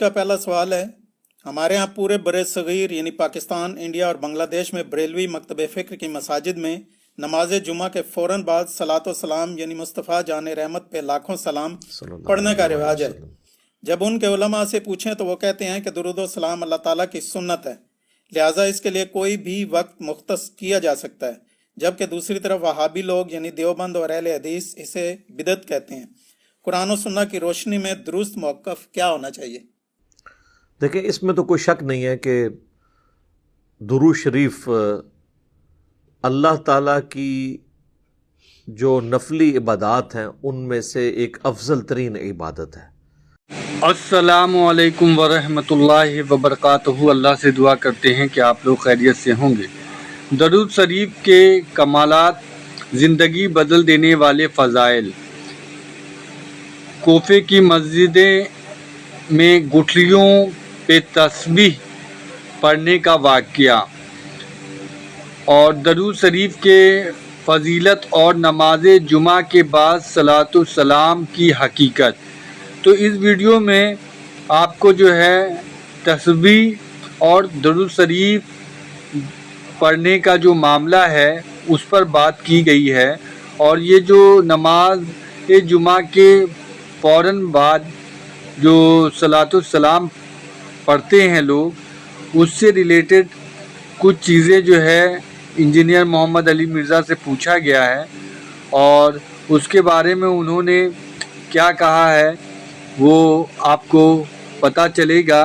کا پہلا سوال ہے، ہمارے ہاں پورے برِ صغیر یعنی پاکستان، انڈیا اور بنگلہ دیش میں بریلوی مکتب فکر کی مساجد میں نماز جمعہ کے فوراً بعد صلاۃ و سلام یعنی مصطفیٰ جان رحمت پہ لاکھوں سلام پڑھنے کا رواج ہے۔ جب ان کے علماء سے پوچھیں تو وہ کہتے ہیں کہ درود و سلام اللہ تعالیٰ کی سنت ہے، لہٰذا اس کے لیے کوئی بھی وقت مختص کیا جا سکتا ہے، جبکہ دوسری طرف وہابی لوگ یعنی دیوبند اور اہل حدیث اسے بدعت کہتے ہیں۔ قرآن و سنت کی روشنی میں درست موقف کیا ہونا چاہیے؟ دیکھیں، اس میں تو کوئی شک نہیں ہے کہ درود شریف اللہ تعالیٰ کی جو نفلی عبادات ہیں ان میں سے ایک افضل ترین عبادت ہے۔ السلام علیکم ورحمۃ اللہ وبرکاتہ۔ اللہ سے دعا کرتے ہیں کہ آپ لوگ خیریت سے ہوں گے۔ درود شریف کے کمالات، زندگی بدل دینے والے فضائل، کوفے کی مسجدیں میں گٹھلیوں پہ تسبیح پڑھنے کا واقعہ، اور درود شریف کے فضیلت اور نماز جمعہ کے بعد صلاۃ السلام کی حقیقت۔ تو اس ویڈیو میں آپ کو جو ہے تسبیح اور درود شریف پڑھنے کا جو معاملہ ہے اس پر بات کی گئی ہے، اور یہ جو نماز جمعہ کے فوراً بعد جو صلاۃ السلام پڑھتے ہیں لوگ، اس سے ریلیٹڈ کچھ چیزیں جو ہے انجینئر محمد علی مرزا سے پوچھا گیا ہے، اور اس کے بارے میں انہوں نے کیا کہا ہے وہ آپ کو پتہ چلے گا۔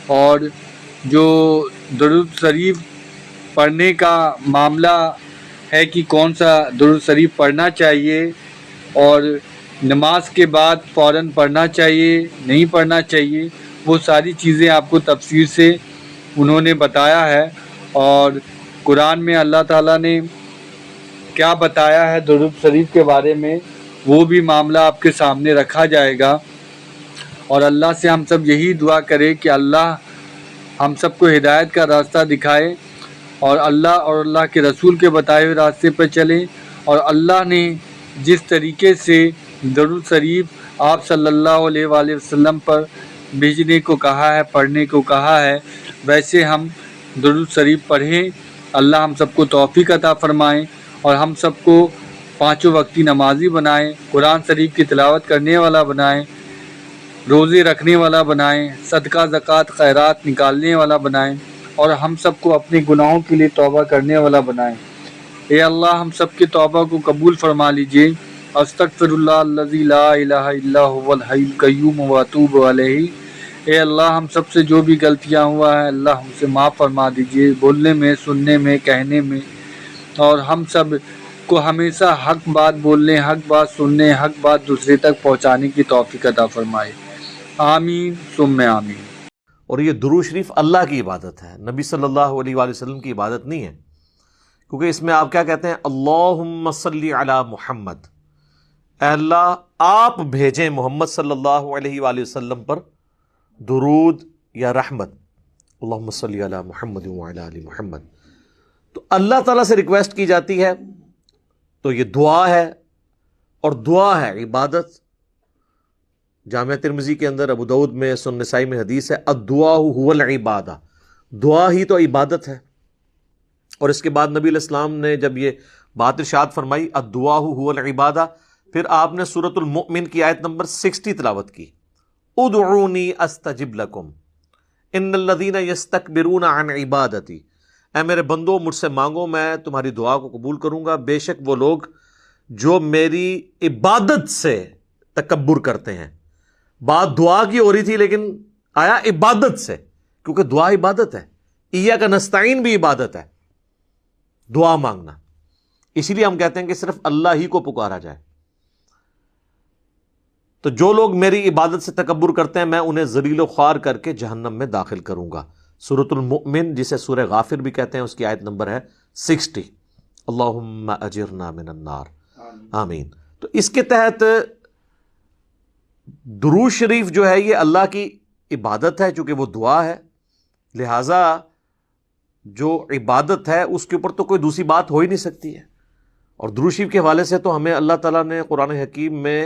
اور جو درود شریف پڑھنے کا معاملہ ہے کہ کون سا درود شریف پڑھنا چاہیے، اور نماز کے بعد فوراً پڑھنا چاہیے نہیں پڑھنا چاہیے، وہ ساری چیزیں آپ کو تفصیل سے انہوں نے بتایا ہے۔ اور قرآن میں اللہ تعالیٰ نے کیا بتایا ہے درود شریف کے بارے میں، وہ بھی معاملہ آپ کے سامنے رکھا جائے گا۔ اور اللہ سے ہم سب یہی دعا کرے کہ اللہ ہم سب کو ہدایت کا راستہ دکھائے، اور اللہ کے رسول کے بتائے ہوئے راستے پر چلیں، اور اللہ نے جس طریقے سے درود شریف آپ صلی اللہ علیہ وآلہ وسلم پر بھیجنے کو کہا ہے، پڑھنے کو کہا ہے، ویسے ہم درود شریف پڑھیں۔ اللہ ہم سب کو توفیق عطا فرمائیں، اور ہم سب کو پانچوں وقتی نمازی بنائیں، قرآن شریف کی تلاوت کرنے والا بنائیں، روزے رکھنے والا بنائیں، صدقہ زکوٰۃ خیرات نکالنے والا بنائیں، اور ہم سب کو اپنے گناہوں کے لیے توبہ کرنے والا بنائیں۔ اے اللہ ہم سب کے توبہ کو قبول فرما لیجئے۔ استغفر اللہ الذی لا الہ الا هو الحی القیوم واتوب الیہ۔ اے اللہ ہم سب سے جو بھی غلطیاں ہوا ہے اللہ ہم سے معاف فرما دیجئے، بولنے میں، سننے میں، کہنے میں، اور ہم سب کو ہمیشہ حق بات بولنے، حق بات سننے، حق بات دوسرے تک پہنچانے کی توفیق عطا فرمائے۔ آمین ثم آمین۔ اور یہ درود شریف اللہ کی عبادت ہے، نبی صلی اللہ علیہ وآلہ وسلم کی عبادت نہیں ہے، کیونکہ اس میں آپ کیا کہتے ہیں؟ اللہم صلی علی محمد، اے اللہ آپ بھیجیں محمد صلی اللہ علیہ وآلہ وسلم پر درود یا رحمت، اللہم صلی علی محمد وعلی آل محمد۔ تو اللہ تعالیٰ سے ریکویسٹ کی جاتی ہے، تو یہ دعا ہے، اور دعا ہے عبادت۔ جامعہ ترمذی کے اندر، ابو داؤد میں، سنن نسائی میں حدیث ہے، الدعاء هو العبادہ، دعا ہی تو عبادت ہے۔ اور اس کے بعد نبی علیہ السلام نے جب یہ بات ارشاد فرمائی الدعاء هو العبادہ، پھر آپ نے سورۃ المؤمن کی آیت نمبر 60 تلاوت کی، ادعونی استجب لکم ان الذین یستکبرون عن عبادتی، اے میرے بندو مجھ سے مانگو میں تمہاری دعا کو قبول کروں گا، بے شک وہ لوگ جو میری عبادت سے تکبر کرتے ہیں۔ بات دعا کی ہو رہی تھی لیکن آیا عبادت سے، کیونکہ دعا عبادت ہے، ایاک نستعین بھی عبادت ہے، دعا مانگنا۔ اسی لیے ہم کہتے ہیں کہ صرف اللہ ہی کو پکارا جائے۔ تو جو لوگ میری عبادت سے تکبر کرتے ہیں میں انہیں ذلیل و خوار کر کے جہنم میں داخل کروں گا۔ سورۃ المؤمن جسے سورہ غافر بھی کہتے ہیں، اس کی آیت نمبر ہے 60۔ اللہم اجرنا من النار، آمین۔ تو اس کے تحت درود شریف جو ہے یہ اللہ کی عبادت ہے، چونکہ وہ دعا ہے، لہٰذا جو عبادت ہے اس کے اوپر تو کوئی دوسری بات ہو ہی نہیں سکتی ہے۔ اور درود شریف کے حوالے سے تو ہمیں اللہ تعالیٰ نے قرآن حکیم میں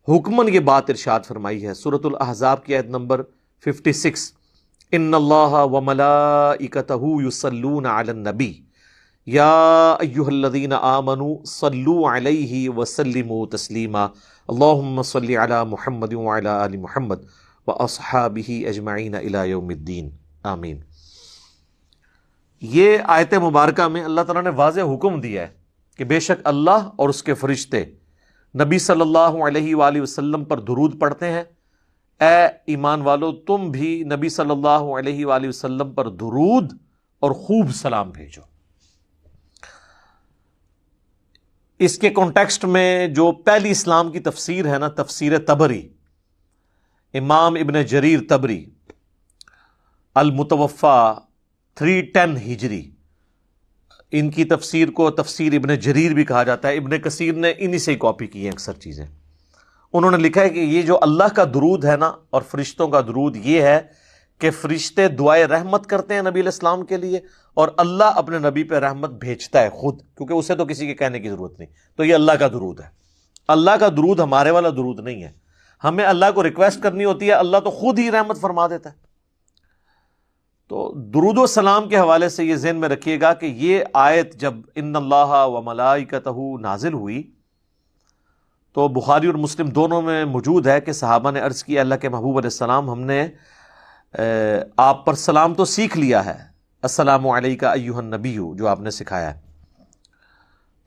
حکماً یہ بات ارشاد فرمائی ہے۔ سورۃ الاحزاب کی آیت نمبر 56 ان اللہ وملائکتہ یصلون علی النبی یا ایہا الذین آمنوا صلوا علیہ وسلموا تسلیما اللہم صلی علی محمد وعلی آل محمد واصحابہ اجمعین الی یوم الدین آمین۔ یہ آیت مبارکہ میں اللہ تعالیٰ نے واضح حکم دیا ہے کہ بے شک اللہ اور اس کے فرشتے نبی صلی اللہ علیہ وآلہ وسلم پر درود پڑھتے ہیں۔ اے ایمان والو تم بھی نبی صلی اللہ علیہ وآلہ وسلم پر درود اور خوب سلام بھیجو۔ اس کے کانٹیکسٹ میں جو پہلی اسلام کی تفسیر ہے نا، تفسیر تبری، امام ابن جریر تبری المتوفا 310 ہجری، ان کی تفسیر کو تفسیر ابن جریر بھی کہا جاتا ہے۔ ابن کثیر نے انہی سے ہی کاپی کی ہیں اکثر چیزیں۔ انہوں نے لکھا ہے کہ یہ جو اللہ کا درود ہے نا اور فرشتوں کا درود، یہ ہے کہ فرشتے دعائے رحمت کرتے ہیں نبی علیہ السلام کے لیے، اور اللہ اپنے نبی پہ رحمت بھیجتا ہے خود، کیونکہ اسے تو کسی کے کہنے کی ضرورت نہیں۔ تو یہ اللہ کا درود ہے۔ اللہ کا درود ہمارے والا درود نہیں ہے، ہمیں اللہ کو ریکویسٹ کرنی ہوتی ہے، اللہ تو خود ہی رحمت فرما دیتا ہے۔ تو درود و سلام کے حوالے سے یہ ذہن میں رکھیے گا کہ یہ آیت جب ان اللہ و ملائکتہ نازل ہوئی تو بخاری اور مسلم دونوں میں موجود ہے کہ صحابہ نے عرض کی اللہ کے محبوب علیہ السلام ہم نے آپ پر سلام تو سیکھ لیا ہے، السلام علیکہ ایہا النبی جو آپ نے سکھایا ہے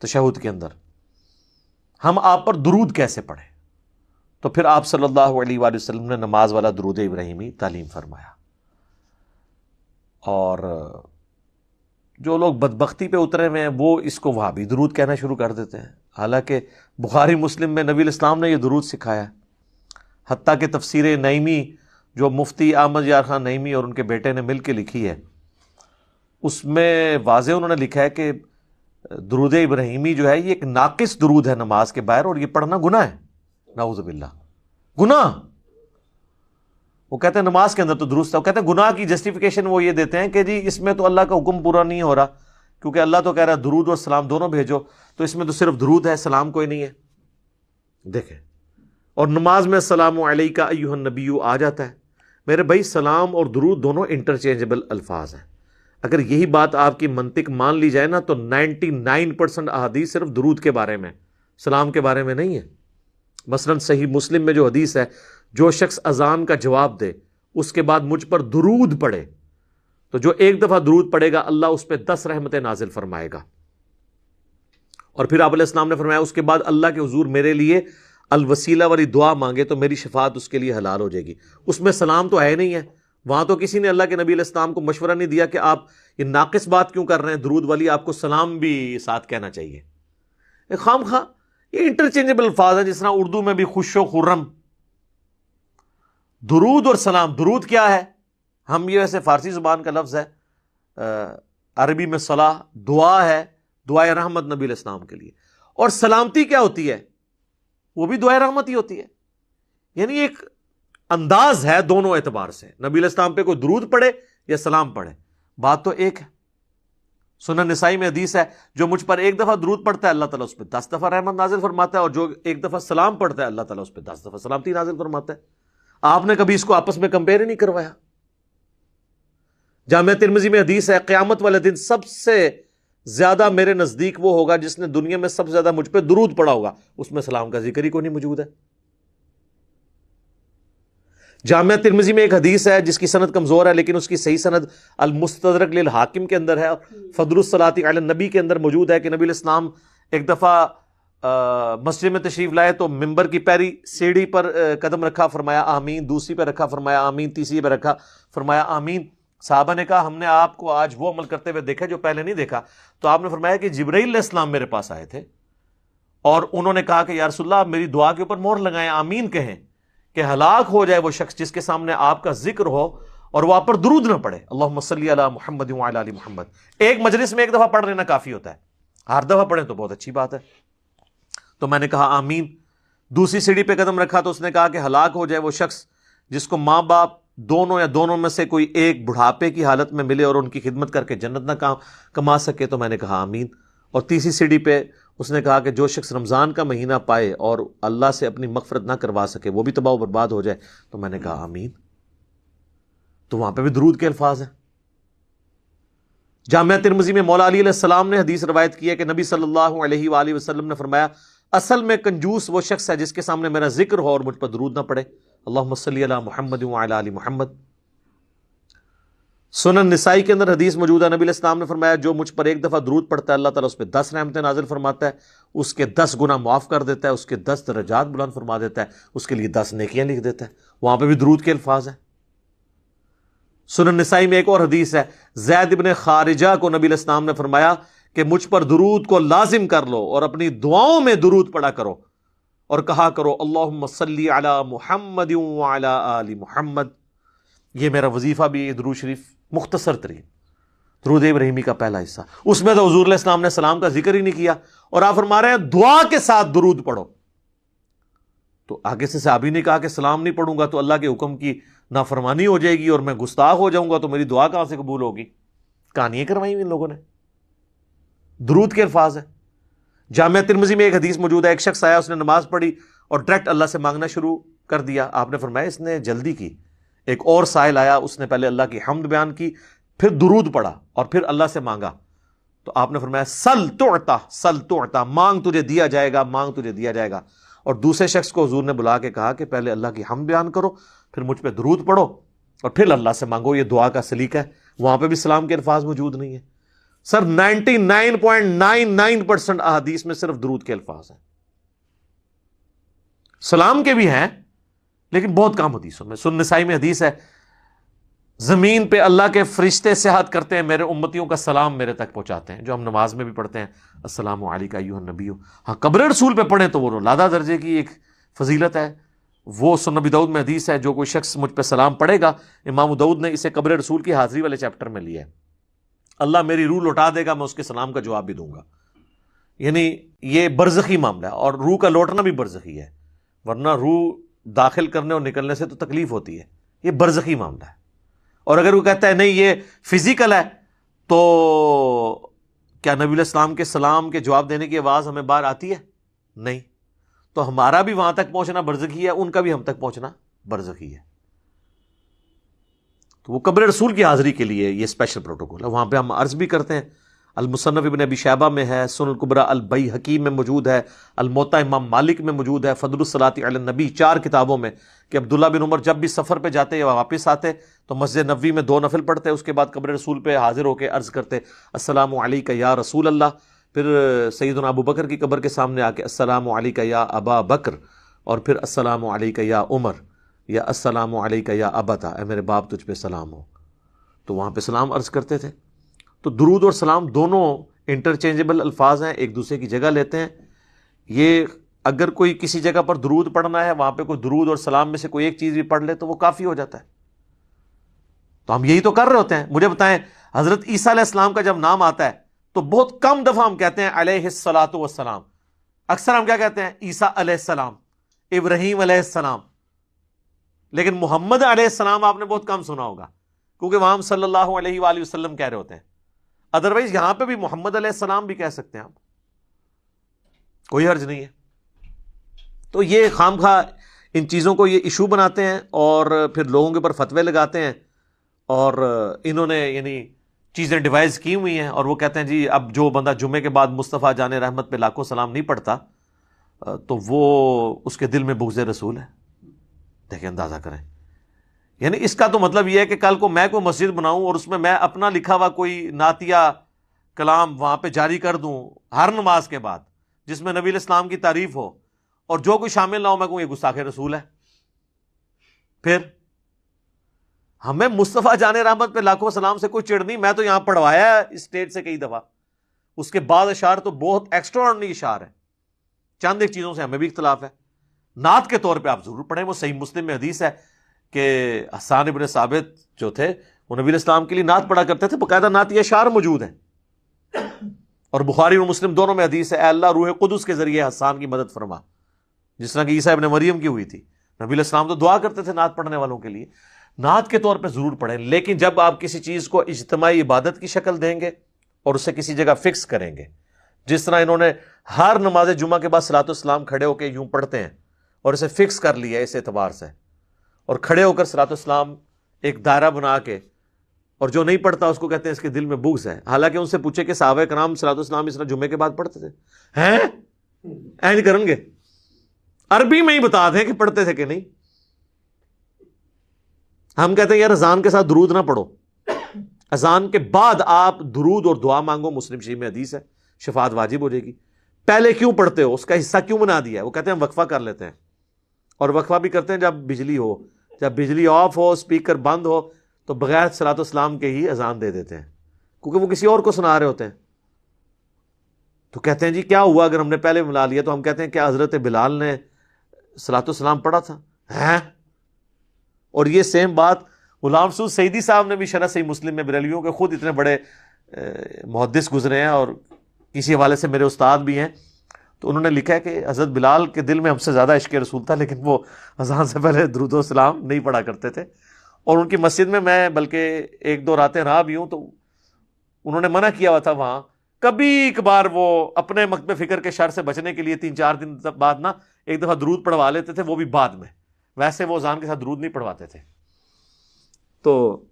تشہد کے اندر، ہم آپ پر درود کیسے پڑھیں؟ تو پھر آپ صلی اللہ علیہ وآلہ وسلم نے نماز والا درود ابراہیمی تعلیم فرمایا۔ اور جو لوگ بدبختی پہ اترے ہوئے ہیں وہ اس کو وہابی درود کہنا شروع کر دیتے ہیں، حالانکہ بخاری مسلم میں نبی علیہ السلام نے یہ درود سکھایا ہے۔ حتیٰ کہ تفسیر نعیمی جو مفتی احمد یار خان نعیمی اور ان کے بیٹے نے مل کے لکھی ہے، اس میں واضح انہوں نے لکھا ہے کہ درود ابراہیمی جو ہے یہ ایک ناقص درود ہے نماز کے باہر، اور یہ پڑھنا گناہ ہے، نعوذ باللہ گناہ۔ وہ کہتے ہیں نماز کے اندر تو درست ہے، وہ کہتے ہیں گناہ کی جسٹیفیکیشن وہ یہ دیتے ہیں کہ جی اس میں تو اللہ کا حکم پورا نہیں ہو رہا، کیونکہ اللہ تو کہہ رہا ہے درود اور سلام دونوں بھیجو، تو اس میں تو صرف درود ہے، سلام کوئی نہیں ہے۔ دیکھیں، اور نماز میں السلام علیکہ ایہا النبی آ جاتا ہے۔ میرے بھائی سلام اور درود دونوں انٹرچینجبل الفاظ ہیں۔ اگر یہی بات آپ کی منطق مان لی جائے نا تو 99% احادیث صرف درود کے بارے میں، سلام کے بارے میں نہیں ہے۔ مثلا صحیح مسلم میں جو حدیث ہے، جو شخص اذان کا جواب دے اس کے بعد مجھ پر درود پڑھے تو جو ایک دفعہ درود پڑھے گا اللہ اس پہ 10 رحمتیں نازل فرمائے گا۔ اور پھر آپ علیہ السلام نے فرمایا اس کے بعد اللہ کے حضور میرے لیے الوسیلہ والی دعا مانگے تو میری شفاعت اس کے لیے حلال ہو جائے گی۔ اس میں سلام تو ہے نہیں ہے، وہاں تو کسی نے اللہ کے نبی علیہ السلام کو مشورہ نہیں دیا کہ آپ یہ ناقص بات کیوں کر رہے ہیں، درود والی آپ کو سلام بھی ساتھ کہنا چاہیے۔ خام خواہ یہ انٹرچینجبل الفاظ ہیں، جس طرح اردو میں بھی خوش و خرم، درود اور سلام۔ درود کیا ہے؟ ہم یہ ویسے فارسی زبان کا لفظ ہے، عربی میں صلاح دعا ہے، دعائے رحمت نبی علیہ السلام کے لیے۔ اور سلامتی کیا ہوتی ہے؟ وہ بھی دعائے رحمت ہی ہوتی ہے، یعنی ایک انداز ہے دونوں اعتبار سے، نبی علیہ السلام پہ کوئی درود پڑھے یا سلام پڑھے، بات تو ایک ہے۔ سنن نسائی میں حدیث ہے جو مجھ پر ایک دفعہ درود پڑھتا ہے اللہ تعالیٰ اس پہ 10 دفعہ رحمت نازل فرماتا ہے، اور جو ایک دفعہ سلام پڑھتا ہے اللہ تعالیٰ اس پہ 10 دفعہ سلامتی نازل فرماتا ہے۔ آپ نے کبھی اس کو آپس میں کمپیئر ہی نہیں کروایا۔ جامعہ ترمذی میں حدیث ہے قیامت والے دن سب سے زیادہ میرے نزدیک وہ ہوگا جس نے دنیا میں سب سے زیادہ مجھ پہ درود پڑھا ہوگا، اس میں سلام کا ذکر ہی کوئی نہیں موجود ہے۔ جامعہ ترمذی میں ایک حدیث ہے جس کی سند کمزور ہے لیکن اس کی صحیح سند المستدرک للحاکم کے اندر ہے، فضل الصلاۃ علی النبی کے اندر موجود ہے کہ نبی علیہ السلام ایک دفعہ مسجد میں تشریف لائے تو ممبر کی پہلی سیڑھی پر قدم رکھا، فرمایا آمین، دوسری پہ رکھا، فرمایا آمین، تیسری پہ رکھا، فرمایا آمین۔ صحابہ نے کہا ہم نے آپ کو آج وہ عمل کرتے ہوئے دیکھا جو پہلے نہیں دیکھا، تو آپ نے فرمایا کہ جبرائیل علیہ السلام میرے پاس آئے تھے اور انہوں نے کہا کہ یا رسول اللہ میری دعا کے اوپر مہر لگائیں، آمین کہیں کہ ہلاک ہو جائے وہ شخص جس کے سامنے آپ کا ذکر ہو اور وہ آپ پر درود نہ پڑھے، اللہم صلی علی محمد وعلی آل محمد۔ ایک مجلس میں ایک دفعہ پڑھ لینا کافی ہوتا ہے، ہر دفعہ پڑھیں تو بہت اچھی بات ہے۔ تو میں نے کہا آمین۔ دوسری سیڑھی پہ قدم رکھا تو اس نے کہا کہ ہلاک ہو جائے وہ شخص جس کو ماں باپ دونوں یا دونوں میں سے کوئی ایک بڑھاپے کی حالت میں ملے اور ان کی خدمت کر کے جنت نہ کما سکے، تو میں نے کہا آمین۔ اور تیسری سیڑھی پہ اس نے کہا کہ جو شخص رمضان کا مہینہ پائے اور اللہ سے اپنی مغفرت نہ کروا سکے وہ بھی تباہ و برباد ہو جائے، تو میں نے کہا آمین۔ تو وہاں پہ بھی درود کے الفاظ ہیں۔ جامعہ ترمذی میں مولا علی علیہ السلام نے حدیث روایت کی ہے کہ نبی صلی اللہ علیہ وآلہ وسلم نے فرمایا اصل میں کنجوس وہ شخص ہے جس کے سامنے میرا ذکر ہو اور مجھ پر درود نہ پڑے۔ اللہم صلی علی محمد وعلی آل محمد۔ سنن نسائی کے اندر حدیث موجود ہے، نبی علیہ السلام نے فرمایا جو مجھ پر ایک دفعہ درود پڑتا ہے اللہ تعالیٰ اس پہ 10 رحمتیں نازل فرماتا ہے، اس کے 10 گناہ معاف کر دیتا ہے، اس کے 10 درجات بلند فرما دیتا ہے، اس کے لیے 10 نیکیاں لکھ دیتا ہے۔ وہاں پہ بھی درود کے الفاظ ہیں۔ سنن نسائی میں ایک اور حدیث ہے، زید ابن خارجہ کو نبی علیہ السلام نے فرمایا کہ مجھ پر درود کو لازم کر لو اور اپنی دعاؤں میں درود پڑھا کرو اور کہا کرو اللہم صلی علی محمد وعلی آل محمد۔ یہ میرا وظیفہ بھی ہے، درود شریف مختصر ترین درود ابراہیمی کا پہلا حصہ، اس میں تو حضور علیہ السلام نے سلام کا ذکر ہی نہیں کیا، اور آپ فرما رہے ہیں دعا کے ساتھ درود پڑھو۔ تو آگے سے صحابی نے کہا کہ سلام نہیں پڑھوں گا تو اللہ کے حکم کی نافرمانی ہو جائے گی اور میں گستاخ ہو جاؤں گا تو میری دعا کہاں سے قبول ہوگی؟ کہانیاں کروائی ان لوگوں نے۔ درود کے الفاظ ہیں۔ جامعہ ترمذی میں ایک حدیث موجود ہے، ایک شخص آیا، اس نے نماز پڑھی اور ڈائریکٹ اللہ سے مانگنا شروع کر دیا۔ آپ نے فرمایا اس نے جلدی کی۔ ایک اور سائل آیا، اس نے پہلے اللہ کی حمد بیان کی، پھر درود پڑھا اور پھر اللہ سے مانگا۔ تو آپ نے فرمایا سل تعطا، سل تعطا، مانگ تجھے دیا جائے گا، مانگ تجھے دیا جائے گا۔ اور دوسرے شخص کو حضور نے بلا کے کہا کہ پہلے اللہ کی حمد بیان کرو، پھر مجھ پہ درود پڑھو اور پھر اللہ سے مانگو۔ یہ دعا کا سلیقہ ہے۔ وہاں پہ بھی سلام کے الفاظ موجود نہیں ہیں۔ سر 99.99% احادیث میں صرف درود کے الفاظ ہیں، سلام کے بھی ہیں لیکن بہت کم حدیثوں میں۔ سنن نسائی میں حدیث ہے زمین پہ اللہ کے فرشتے سیاحت کرتے ہیں، میرے امتیوں کا سلام میرے تک پہنچاتے ہیں، جو ہم نماز میں بھی پڑھتے ہیں السلام علیکہ ایھا النبی۔ ہاں قبر رسول پہ پڑھیں تو وہ لادہ درجے کی ایک فضیلت ہے۔ وہ سنن ابی داؤد میں حدیث ہے جو کوئی شخص مجھ پہ سلام پڑھے گا، امام داؤد نے اسے قبر رسول کی حاضری والے چیپٹر میں لیا ہے، اللہ میری روح لوٹا دے گا، میں اس کے سلام کا جواب بھی دوں گا۔ یعنی یہ برزخی معاملہ ہے، اور روح کا لوٹنا بھی برزخی ہے، ورنہ روح داخل کرنے اور نکلنے سے تو تکلیف ہوتی ہے، یہ برزخی معاملہ ہے۔ اور اگر وہ کہتا ہے نہیں یہ فزیکل ہے، تو کیا نبی علیہ السلام کے سلام کے جواب دینے کی آواز ہمیں باہر آتی ہے؟ نہیں۔ تو ہمارا بھی وہاں تک پہنچنا برزخی ہے، ان کا بھی ہم تک پہنچنا برزخی ہے۔ تو وہ قبر رسول کی حاضری کے لیے یہ اسپیشل پروٹوکول ہے، وہاں پہ ہم عرض بھی کرتے ہیں۔ المصنف ابن ابی شیبہ میں ہے، سنن الکبریٰ البیہقی میں موجود ہے، الموطا امام مالک میں موجود ہے، فضل الصلاۃ علی النبی 4 کتابوں میں، کہ عبداللہ بن عمر جب بھی سفر پہ جاتے یا واپس آتے تو مسجد نبوی میں 2 نفل پڑھتے، اس کے بعد قبر رسول پہ حاضر ہو کے عرض کرتے السلام علیکہ یا رسول اللہ، پھر سیدنا ابو بکر کی قبر کے سامنے آ کے السلام علیکہ یا ابا بکر، اور پھر السلام علیکہ یا عمر، یا السلام علیکہ یا ابتا، اے میرے باپ تجھ پہ سلام ہو۔ تو وہاں پہ سلام عرض کرتے تھے۔ تو درود اور سلام دونوں انٹرچینجبل الفاظ ہیں، ایک دوسرے کی جگہ لیتے ہیں۔ یہ اگر کوئی کسی جگہ پر درود پڑھنا ہے، وہاں پہ کوئی درود اور سلام میں سے کوئی ایک چیز بھی پڑھ لے تو وہ کافی ہو جاتا ہے۔ تو ہم یہی تو کر رہے ہوتے ہیں۔ مجھے بتائیں حضرت عیسیٰ علیہ السلام کا جب نام آتا ہے تو بہت کم دفعہ ہم کہتے ہیں علیہ الصلاۃ والسلام، اکثر ہم کیا کہتے ہیں عیسیٰ علیہ السلام، ابراہیم علیہ السلام، لیکن محمد علیہ السلام آپ نے بہت کم سنا ہوگا، کیونکہ وہاں ہم صلی اللہ علیہ وآلہ وسلم کہہ رہے ہوتے ہیں۔ ادروائز یہاں پہ بھی محمد علیہ السلام بھی کہہ سکتے ہیں آپ، کوئی حرج نہیں ہے۔ تو یہ خام خواہ ان چیزوں کو یہ ایشو بناتے ہیں اور پھر لوگوں کے اوپر فتوے لگاتے ہیں، اور انہوں نے یعنی چیزیں ڈیوائز کی ہوئی ہیں، اور وہ کہتے ہیں جی اب جو بندہ جمعے کے بعد مصطفیٰ جان رحمت پہ لاکھوں سلام نہیں پڑھتا تو وہ اس کے دل میں بغض رسول ہے۔ دیکھیں اندازہ کریں، یعنی اس کا تو مطلب یہ ہے کہ کل کو میں کوئی مسجد بناؤں اور اس میں میں اپنا لکھا ہوا کوئی نعتیہ کلام وہاں پہ جاری کر دوں ہر نماز کے بعد، جس میں نبی علیہ السلام کی تعریف ہو، اور جو کوئی شامل نہ ہو میں کہوں یہ گستاخ رسول ہے۔ پھر ہمیں مصطفیٰ جان رحمت پہ لاکھوں سلام سے کوئی چڑ نہیں، میں تو یہاں پڑھوایا ہے اسٹیج سے کئی دفعہ، اس کے بعد اشعار تو بہت ایکسٹرا آرڈنری اشعار ہیں، چند ایک چیزوں سے ہمیں بھی اختلاف ہے۔ نعت کے طور پہ آپ ضرور پڑھیں، وہ صحیح مسلم میں حدیث ہے کہ حسان ابن ثابت جو تھے وہ نبی علیہ السلام کے لیے نعت پڑھا کرتے تھے، باقاعدہ نعتی اشعار موجود ہیں، اور بخاری اور مسلم دونوں میں حدیث ہے اے اللہ روح قدس کے ذریعے حسان کی مدد فرما، جس طرح کہ عیسیٰ ابن مریم کی ہوئی تھی۔ نبی علیہ السلام تو دعا کرتے تھے نعت پڑھنے والوں کے لیے۔ نعت کے طور پہ ضرور پڑھیں، لیکن جب آپ کسی چیز کو اجتماعی عبادت کی شکل دیں گے اور اسے کسی جگہ فکس کریں گے، جس طرح انہوں نے ہر نماز جمعہ کے بعد صلاۃ والسلام کھڑے ہو کے یوں پڑھتے ہیں اور اسے فکس کر لیا اس اعتبار سے، اور کھڑے ہو کر صلاۃ والسلام ایک دائرہ بنا کے، اور جو نہیں پڑھتا اس کو کہتے ہیں اس کے دل میں بغض ہے. حالانکہ ان سے پوچھے کہ صحابہ کرام صلی اللہ علیہ وسلم اس طرح جمعے کے بعد پڑھتے تھے؟ ہیں اینج کرن گے، عربی میں ہی بتا دیں کہ پڑھتے تھے کہ نہیں. ہم کہتے ہیں یار اذان کے ساتھ درود نہ پڑھو، اذان کے بعد آپ درود اور دعا مانگو. مسلم شریف میں حدیث ہے شفاعت واجب ہو جائے گی. پہلے کیوں پڑھتے ہو؟ اس کا حصہ کیوں بنا دیا ہے؟ وہ کہتے ہیں ہم وقفہ کر لیتے ہیں، اور وقفہ بھی کرتے ہیں جب بجلی ہو، جب بجلی آف ہو، اسپیکر بند ہو، تو بغیر صلاۃ والسلام کے ہی اذان دے دیتے ہیں، کیونکہ وہ کسی اور کو سنا رہے ہوتے ہیں. تو کہتے ہیں جی کیا ہوا اگر ہم نے پہلے ملا لیا؟ تو ہم کہتے ہیں کیا حضرت بلال نے صلاۃ والسلام پڑھا تھا؟ ہیں؟ اور یہ سیم بات غلام سعود سعیدی صاحب نے بھی شرح صحیح مسلم میں، بریلویوں کے خود اتنے بڑے محدث گزرے ہیں اور کسی حوالے سے میرے استاد بھی ہیں، تو انہوں نے لکھا ہے کہ حضرت بلال کے دل میں ہم سے زیادہ عشق رسول تھا، لیکن وہ اذان سے پہلے درود و سلام نہیں پڑھا کرتے تھے. اور ان کی مسجد میں بلکہ ایک دو راتیں رہا بھی ہوں، تو انہوں نے منع کیا ہوا تھا وہاں. کبھی کبھار وہ اپنے مکتب فکر کے شر سے بچنے کے لیے 3-4 دن بعد نا ایک دفعہ درود پڑھوا لیتے تھے، وہ بھی بعد میں. ویسے وہ اذان کے ساتھ درود نہیں پڑھواتے تھے. تو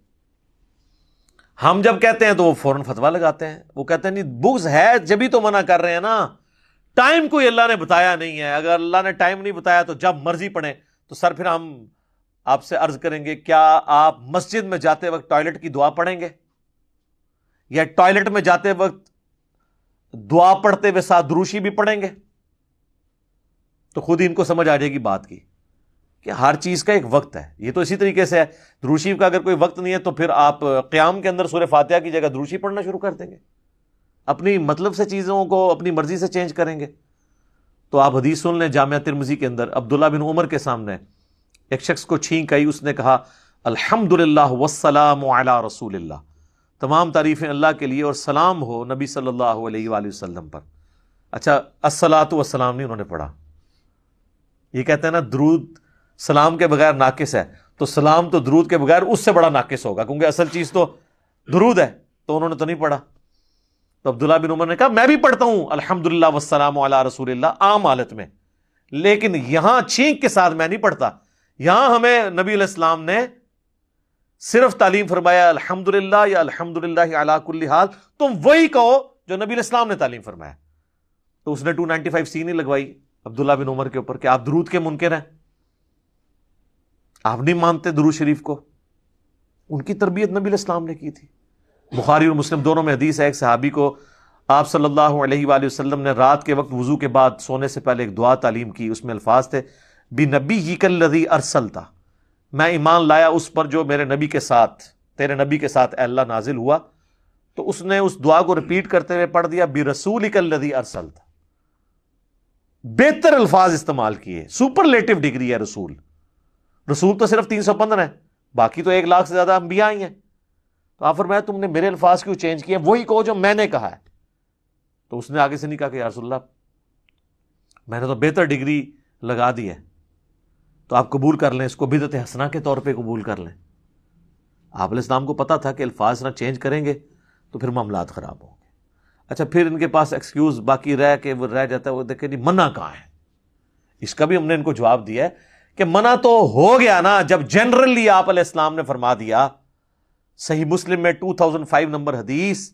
ہم جب کہتے ہیں تو وہ فوراً فتویٰ لگاتے ہیں. وہ کہتے ہیں نہیں بغض ہے جبھی تو منع کر رہے ہیں نا. ٹائم کوئی اللہ نے بتایا نہیں ہے، اگر اللہ نے ٹائم نہیں بتایا تو جب مرضی پڑھیں. تو سر پھر ہم آپ سے عرض کریں گے کیا آپ مسجد میں جاتے وقت ٹوائلٹ کی دعا پڑھیں گے، یا ٹوائلٹ میں جاتے وقت دعا پڑھتے ہوئے ساتھ دروشی بھی پڑھیں گے؟ تو خود ہی ان کو سمجھ آ جائے گی بات کی کہ ہر چیز کا ایک وقت ہے. یہ تو اسی طریقے سے ہے، دروشی کا اگر کوئی وقت نہیں ہے تو پھر آپ قیام کے اندر سورہ فاتحہ کی جگہ دروشی پڑھنا شروع کر دیں گے، اپنی مطلب سے چیزوں کو اپنی مرضی سے چینج کریں گے. تو آپ حدیث سن لیں جامعہ ترمذی کے اندر، عبداللہ بن عمر کے سامنے ایک شخص کو چھینک آئی، اس نے کہا الحمدللہ والسلام علی رسول اللہ، تمام تعریفیں اللہ کے لیے اور سلام ہو نبی صلی اللہ علیہ وآلہ وسلم پر. اچھا الصلاۃ والسلام نہیں انہوں نے پڑھا. یہ کہتے ہیں نا درود سلام کے بغیر ناقص ہے، تو سلام تو درود کے بغیر اس سے بڑا ناقص ہوگا، کیونکہ اصل چیز تو درود ہے. تو انہوں نے تو نہیں پڑھا. تو عبداللہ بن عمر نے کہا میں بھی پڑھتا ہوں الحمدللہ والسلام علی رسول اللہ عام حالت میں، لیکن یہاں چھینک کے ساتھ میں نہیں پڑھتا. یہاں ہمیں نبی علیہ السلام نے صرف تعلیم فرمایا الحمدللہ یا الحمدللہ علی کل حال، تم وہی کہو جو نبی علیہ السلام نے تعلیم فرمایا. تو اس نے 295 نہیں لگوائی عبداللہ بن عمر کے اوپر کہ آپ درود کے منکر ہیں، آپ نہیں مانتے درود شریف کو. ان کی تربیت نبی علیہ السلام نے کی تھی. بخاری اور مسلم دونوں میں حدیث ہے، ایک صحابی کو آپ صلی اللہ علیہ وآلہ وسلم نے رات کے وقت وضو کے بعد سونے سے پہلے ایک دعا تعلیم کی. اس میں الفاظ تھے بِنَبِيِّكَ الَّذِي أَرْسَلْتَ، میں ایمان لایا اس پر جو میرے نبی کے ساتھ، تیرے نبی کے ساتھ اے اللہ نازل ہوا. تو اس نے اس دعا کو ریپیٹ کرتے ہوئے پڑھ دیا بِرَسُولِكَ الَّذِي أَرْسَلْتَ. بہتر الفاظ استعمال کیے، سپرلیٹو ڈگری ہے رسول. رسول تو صرف 315 ہیں، باقی تو 1 لاکھ سے زیادہ انبیاء ہی ہیں. تو آپ فرمایا تم نے میرے الفاظ کیوں چینج کیے؟ وہی کہو جو میں نے کہا ہے. تو اس نے آگے سے نہیں کہا کہ یا رسول اللہ میں نے تو بہتر ڈگری لگا دی ہے، تو آپ قبول کر لیں، اس کو بدعت حسنہ کے طور پہ قبول کر لیں. آپ علیہ السلام کو پتا تھا کہ الفاظ نہ چینج کریں گے تو پھر معاملات خراب ہوں گے. اچھا پھر ان کے پاس ایکسکیوز باقی وہ رہ جاتا ہے، وہ دیکھیں نہیں منع کہاں ہے. اس کا بھی ہم نے ان کو جواب دیا ہے کہ منع تو ہو گیا نا جب جنرلی آپ علیہ السلام نے فرما دیا. صحیح مسلم میں 2005 نمبر حدیث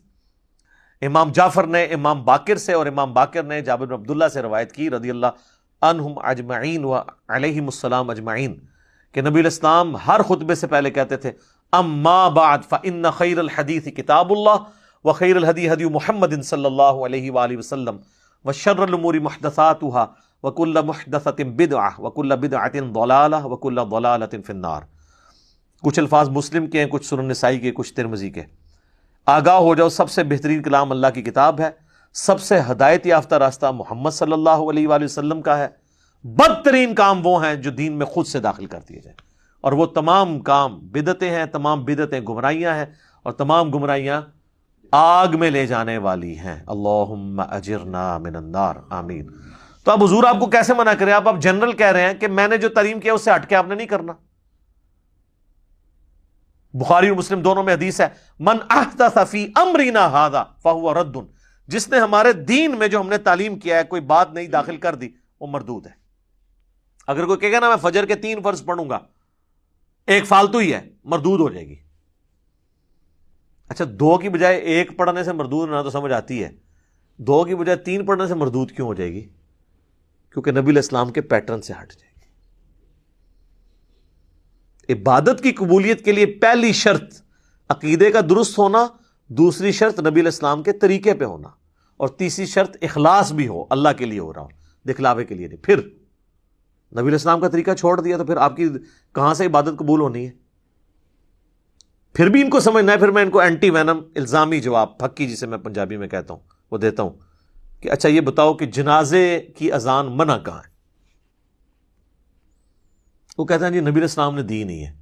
امام جعفر نے امام باقر سے اور امام باقر نے جابر بن عبداللہ سے روایت کی رضی اللہ عنہم اجمعین و علیہم السلام اجمعین کہ نبی علیہ السلام ہر خطبے سے پہلے کہتے تھے اما بعد فإن خیر الحدیث کتاب اللہ وخیر الہدی ہدی محمد صلی اللہ علیہ وآلہ وسلم وشر الامور محدثاتها وکل محدثۃ بدعہ وکل بدعۃ ضلالہ وکل ضلالۃ فی النار. کچھ الفاظ مسلم کے ہیں، کچھ سنن نسائی کے، کچھ ترمذی کے. آگاہ ہو جاؤ سب سے بہترین کلام اللہ کی کتاب ہے، سب سے ہدایت یافتہ راستہ محمد صلی اللہ علیہ وآلہ وسلم کا ہے. بدترین کام وہ ہیں جو دین میں خود سے داخل کر دیے جائیں، اور وہ تمام کام بدعتیں ہیں، تمام بدعتیں گمراہیاں ہیں، اور تمام گمراہیاں آگ میں لے جانے والی ہیں. اللہم اجرنا من النار آمین. تو اب حضور آپ کو کیسے منع کرے؟ آپ جنرل کہہ رہے ہیں کہ میں نے جو تعلیم کیا اس سے ہٹ کے آپ نے نہیں کرنا. بخاری اور مسلم دونوں میں حدیث ہے من احدث فی امرنا ھذا فہو رد، جس نے ہمارے دین میں جو ہم نے تعلیم کیا ہے کوئی بات نہیں داخل کر دی وہ مردود ہے. اگر کوئی کہے گا نا میں فجر کے 3 فرض پڑھوں گا ایک فالتو ہی ہے، مردود ہو جائے گی۔ اچھا 2 کی بجائے 1 پڑھنے سے مردود ہونا تو سمجھ آتی ہے، 2 کی بجائے 3 پڑھنے سے مردود کیوں ہو جائے گی؟ کیونکہ نبی علیہ السلام کے پیٹرن سے ہٹ جائے گی۔ عبادت کی قبولیت کے لیے پہلی شرط عقیدے کا درست ہونا، دوسری شرط نبی علیہ السلام کے طریقے پہ ہونا، اور تیسری شرط اخلاص بھی ہو، اللہ کے لیے ہو رہا ہو، دکھلاوے کے لیے نہیں۔ پھر نبی علیہ السلام کا طریقہ چھوڑ دیا تو پھر آپ کی کہاں سے عبادت قبول ہونی ہے؟ پھر بھی ان کو سمجھنا ہے۔ پھر میں ان کو اینٹی وینم الزامی جواب، پھکی جسے میں پنجابی میں کہتا ہوں، وہ دیتا ہوں کہ اچھا یہ بتاؤ کہ جنازے کی اذان منع کہاں ہے؟ وہ کہتے ہیں جی نبی علیہ السلام نے دی نہیں ہے۔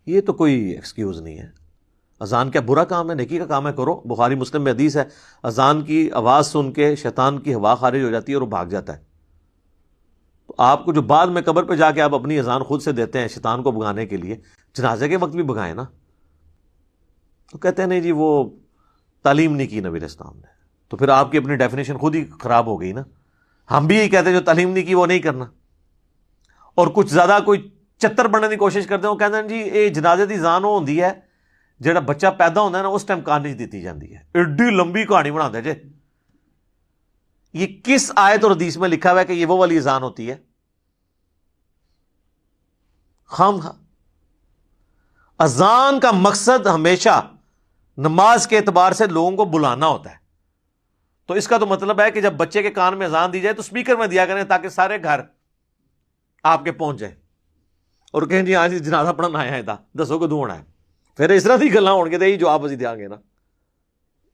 یہ تو کوئی ایکسکیوز نہیں ہے۔ اذان کیا برا کام ہے؟ نیکی کا کام ہے، کرو۔ بخاری مسلم میں حدیث ہے، اذان کی آواز سن کے شیطان کی ہوا خارج ہو جاتی ہے اور وہ بھاگ جاتا ہے۔ تو آپ کو جو بعد میں قبر پہ جا کے آپ اپنی اذان خود سے دیتے ہیں شیطان کو بھگانے کے لیے، جنازے کے وقت بھی بھگائیں نا۔ تو کہتے ہیں نہیں جی وہ تعلیم نہیں کی نبی علیہ السلام نے، تو پھر آپ کی اپنی ڈیفینیشن خود ہی خراب ہو گئی نا۔ ہم بھی یہی کہتے ہیں جو تعلیم نہیں کی وہ نہیں کرنا، اور کچھ زیادہ کوئی چتر بننے کی کوشش کرتے ہیں، وہ کہتے ہیں جی یہ جنازے دی اذان وہ ہوندی ہے جڑا بچہ پیدا ہوتا ہے نا اس ٹائم کہانی دیتی جاتی ہے۔ ایڈی لمبی کہانی بنا دے جے۔ یہ کس آیت اور حدیث میں لکھا ہوا ہے کہ یہ وہ والی اذان ہوتی ہے؟ خام اذان کا مقصد ہمیشہ نماز کے اعتبار سے لوگوں کو بلانا ہوتا ہے۔ تو اس کا تو مطلب ہے کہ جب بچے کے کان میں اذان دی جائے تو سپیکر میں دیا کریں تاکہ سارے گھر آپ کے پہنچ جائیں اور کہیں جی آج جنازہ پڑھنا آیا ہے دا دسو کو ہونا ہے، پھر اس طرح کی گلاں ہون گے تو یہی جواب ازی دیا گے نا۔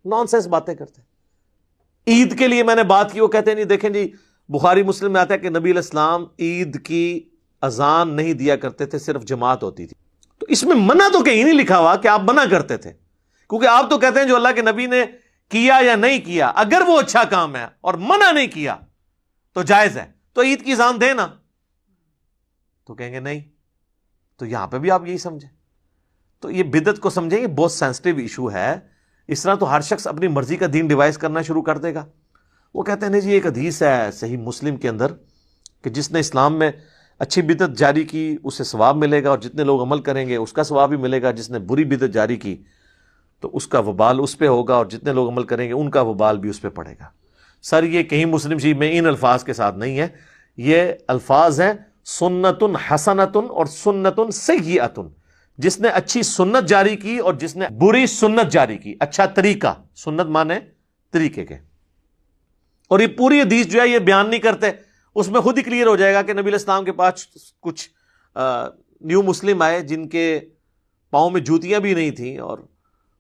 نان سینس باتیں کرتے ہیں۔ عید کے لیے میں نے بات کی، وہ کہتے ہیں جی دیکھیں جی بخاری مسلم میں آتا ہے کہ نبی علیہ السلام عید کی اذان نہیں دیا کرتے تھے، صرف جماعت ہوتی تھی۔ تو اس میں منع تو کہیں نہیں لکھا ہوا کہ آپ منع کرتے تھے، کیونکہ آپ تو کہتے ہیں جو اللہ کے نبی نے کیا یا نہیں کیا، اگر وہ اچھا کام ہے اور منع نہیں کیا تو جائز ہے، تو عید کی اذان دینا۔ تو کہیں گے نہیں، تو یہاں پہ بھی آپ یہی سمجھیں۔ تو یہ بدعت کو سمجھیں، یہ بہت سینسٹیو ایشو ہے۔ اس طرح تو ہر شخص اپنی مرضی کا دین ڈیوائز کرنا شروع کر دے گا۔ وہ کہتے ہیں نہیں جی ایک حدیث ہے صحیح مسلم کے اندر کہ جس نے اسلام میں اچھی بدعت جاری کی اسے ثواب ملے گا، اور جتنے لوگ عمل کریں گے اس کا ثواب بھی ملے گا، جس نے بری بدعت جاری کی تو اس کا وبال اس پہ ہوگا، اور جتنے لوگ عمل کریں گے ان کا وبال بھی اس پہ پڑے گا۔ سر یہ کہیں مسلم شریف میں ان الفاظ کے ساتھ نہیں ہے، یہ الفاظ ہیں سنت حسنۃ اور سنت سیئۃ۔ جس نے اچھی سنت جاری کی اور جس نے بری سنت جاری کی، اچھا طریقہ، سنت مانے طریقے کے۔ اور یہ پوری حدیث جو ہے یہ بیان نہیں کرتے، اس میں خود ہی کلیئر ہو جائے گا کہ نبی علیہ السلام کے پاس کچھ نیو مسلم آئے جن کے پاؤں میں جوتیاں بھی نہیں تھیں اور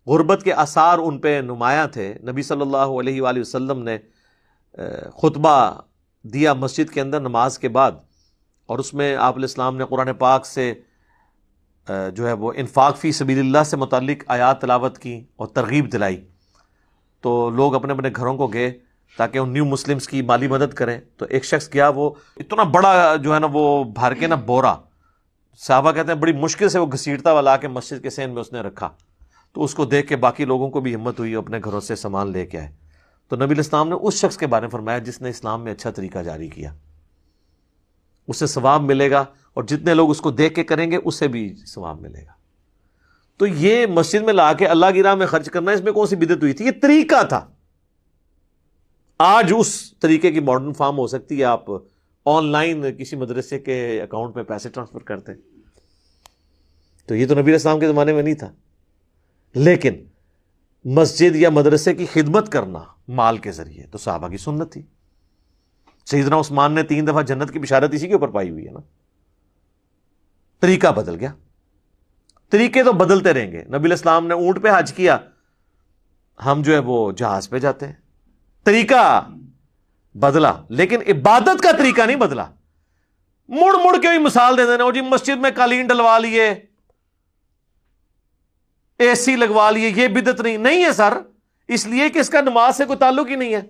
غربت کے آثار ان پہ نمایاں تھے۔ نبی صلی اللہ علیہ وآلہ وسلم نے خطبہ دیا مسجد کے اندر نماز کے بعد، اور اس میں آپ علیہ السلام نے قرآن پاک سے جو ہے وہ انفاق فی سبیل اللہ سے متعلق آیات تلاوت کی اور ترغیب دلائی۔ تو لوگ اپنے اپنے گھروں کو گئے تاکہ ان نیو مسلمز کی مالی مدد کریں۔ تو ایک شخص گیا، وہ اتنا بڑا جو ہے نا وہ بھر کے نا بورا، صحابہ کہتے ہیں بڑی مشکل سے وہ گھسیٹتا ہوا لا کے مسجد کے سین میں اس نے رکھا۔ تو اس کو دیکھ کے باقی لوگوں کو بھی ہمت ہوئی، اپنے گھروں سے سامان لے کے آئے۔ تو نبی علیہ السلام نے اس شخص کے بارے میں فرمایا جس نے اسلام میں اچھا طریقہ جاری کیا، اسے ثواب ملے گا، اور جتنے لوگ اس کو دیکھ کے کریں گے اسے بھی ثواب ملے گا۔ تو یہ مسجد میں لا کے اللہ کی راہ میں خرچ کرنا، اس میں کون سی بدعت ہوئی تھی؟ یہ طریقہ تھا۔ آج اس طریقے کی ماڈرن فارم ہو سکتی ہے، آپ آن لائن کسی مدرسے کے اکاؤنٹ میں پیسے ٹرانسفر کرتے ہیں۔ تو یہ تو نبی علیہ السلام کے زمانے میں نہیں تھا، لیکن مسجد یا مدرسے کی خدمت کرنا مال کے ذریعے تو صحابہ کی سنت تھی۔ سیدنا عثمان نے 3 دفعہ جنت کی بشارت اسی کے اوپر پائی ہوئی ہے نا۔ طریقہ بدل گیا، طریقے تو بدلتے رہیں گے۔ نبی علیہ السلام نے اونٹ پہ حج کیا، ہم جو ہے وہ جہاز پہ جاتے ہیں۔ طریقہ بدلا لیکن عبادت کا طریقہ نہیں بدلا۔ مڑ مڑ کے بھی مثال دے دینا، جی مسجد میں قالین ڈلوا لیے، اے سی لگوا لیے، یہ بدعت نہیں ہے سر، اس لیے کہ اس کا نماز سے کوئی تعلق ہی نہیں ہے۔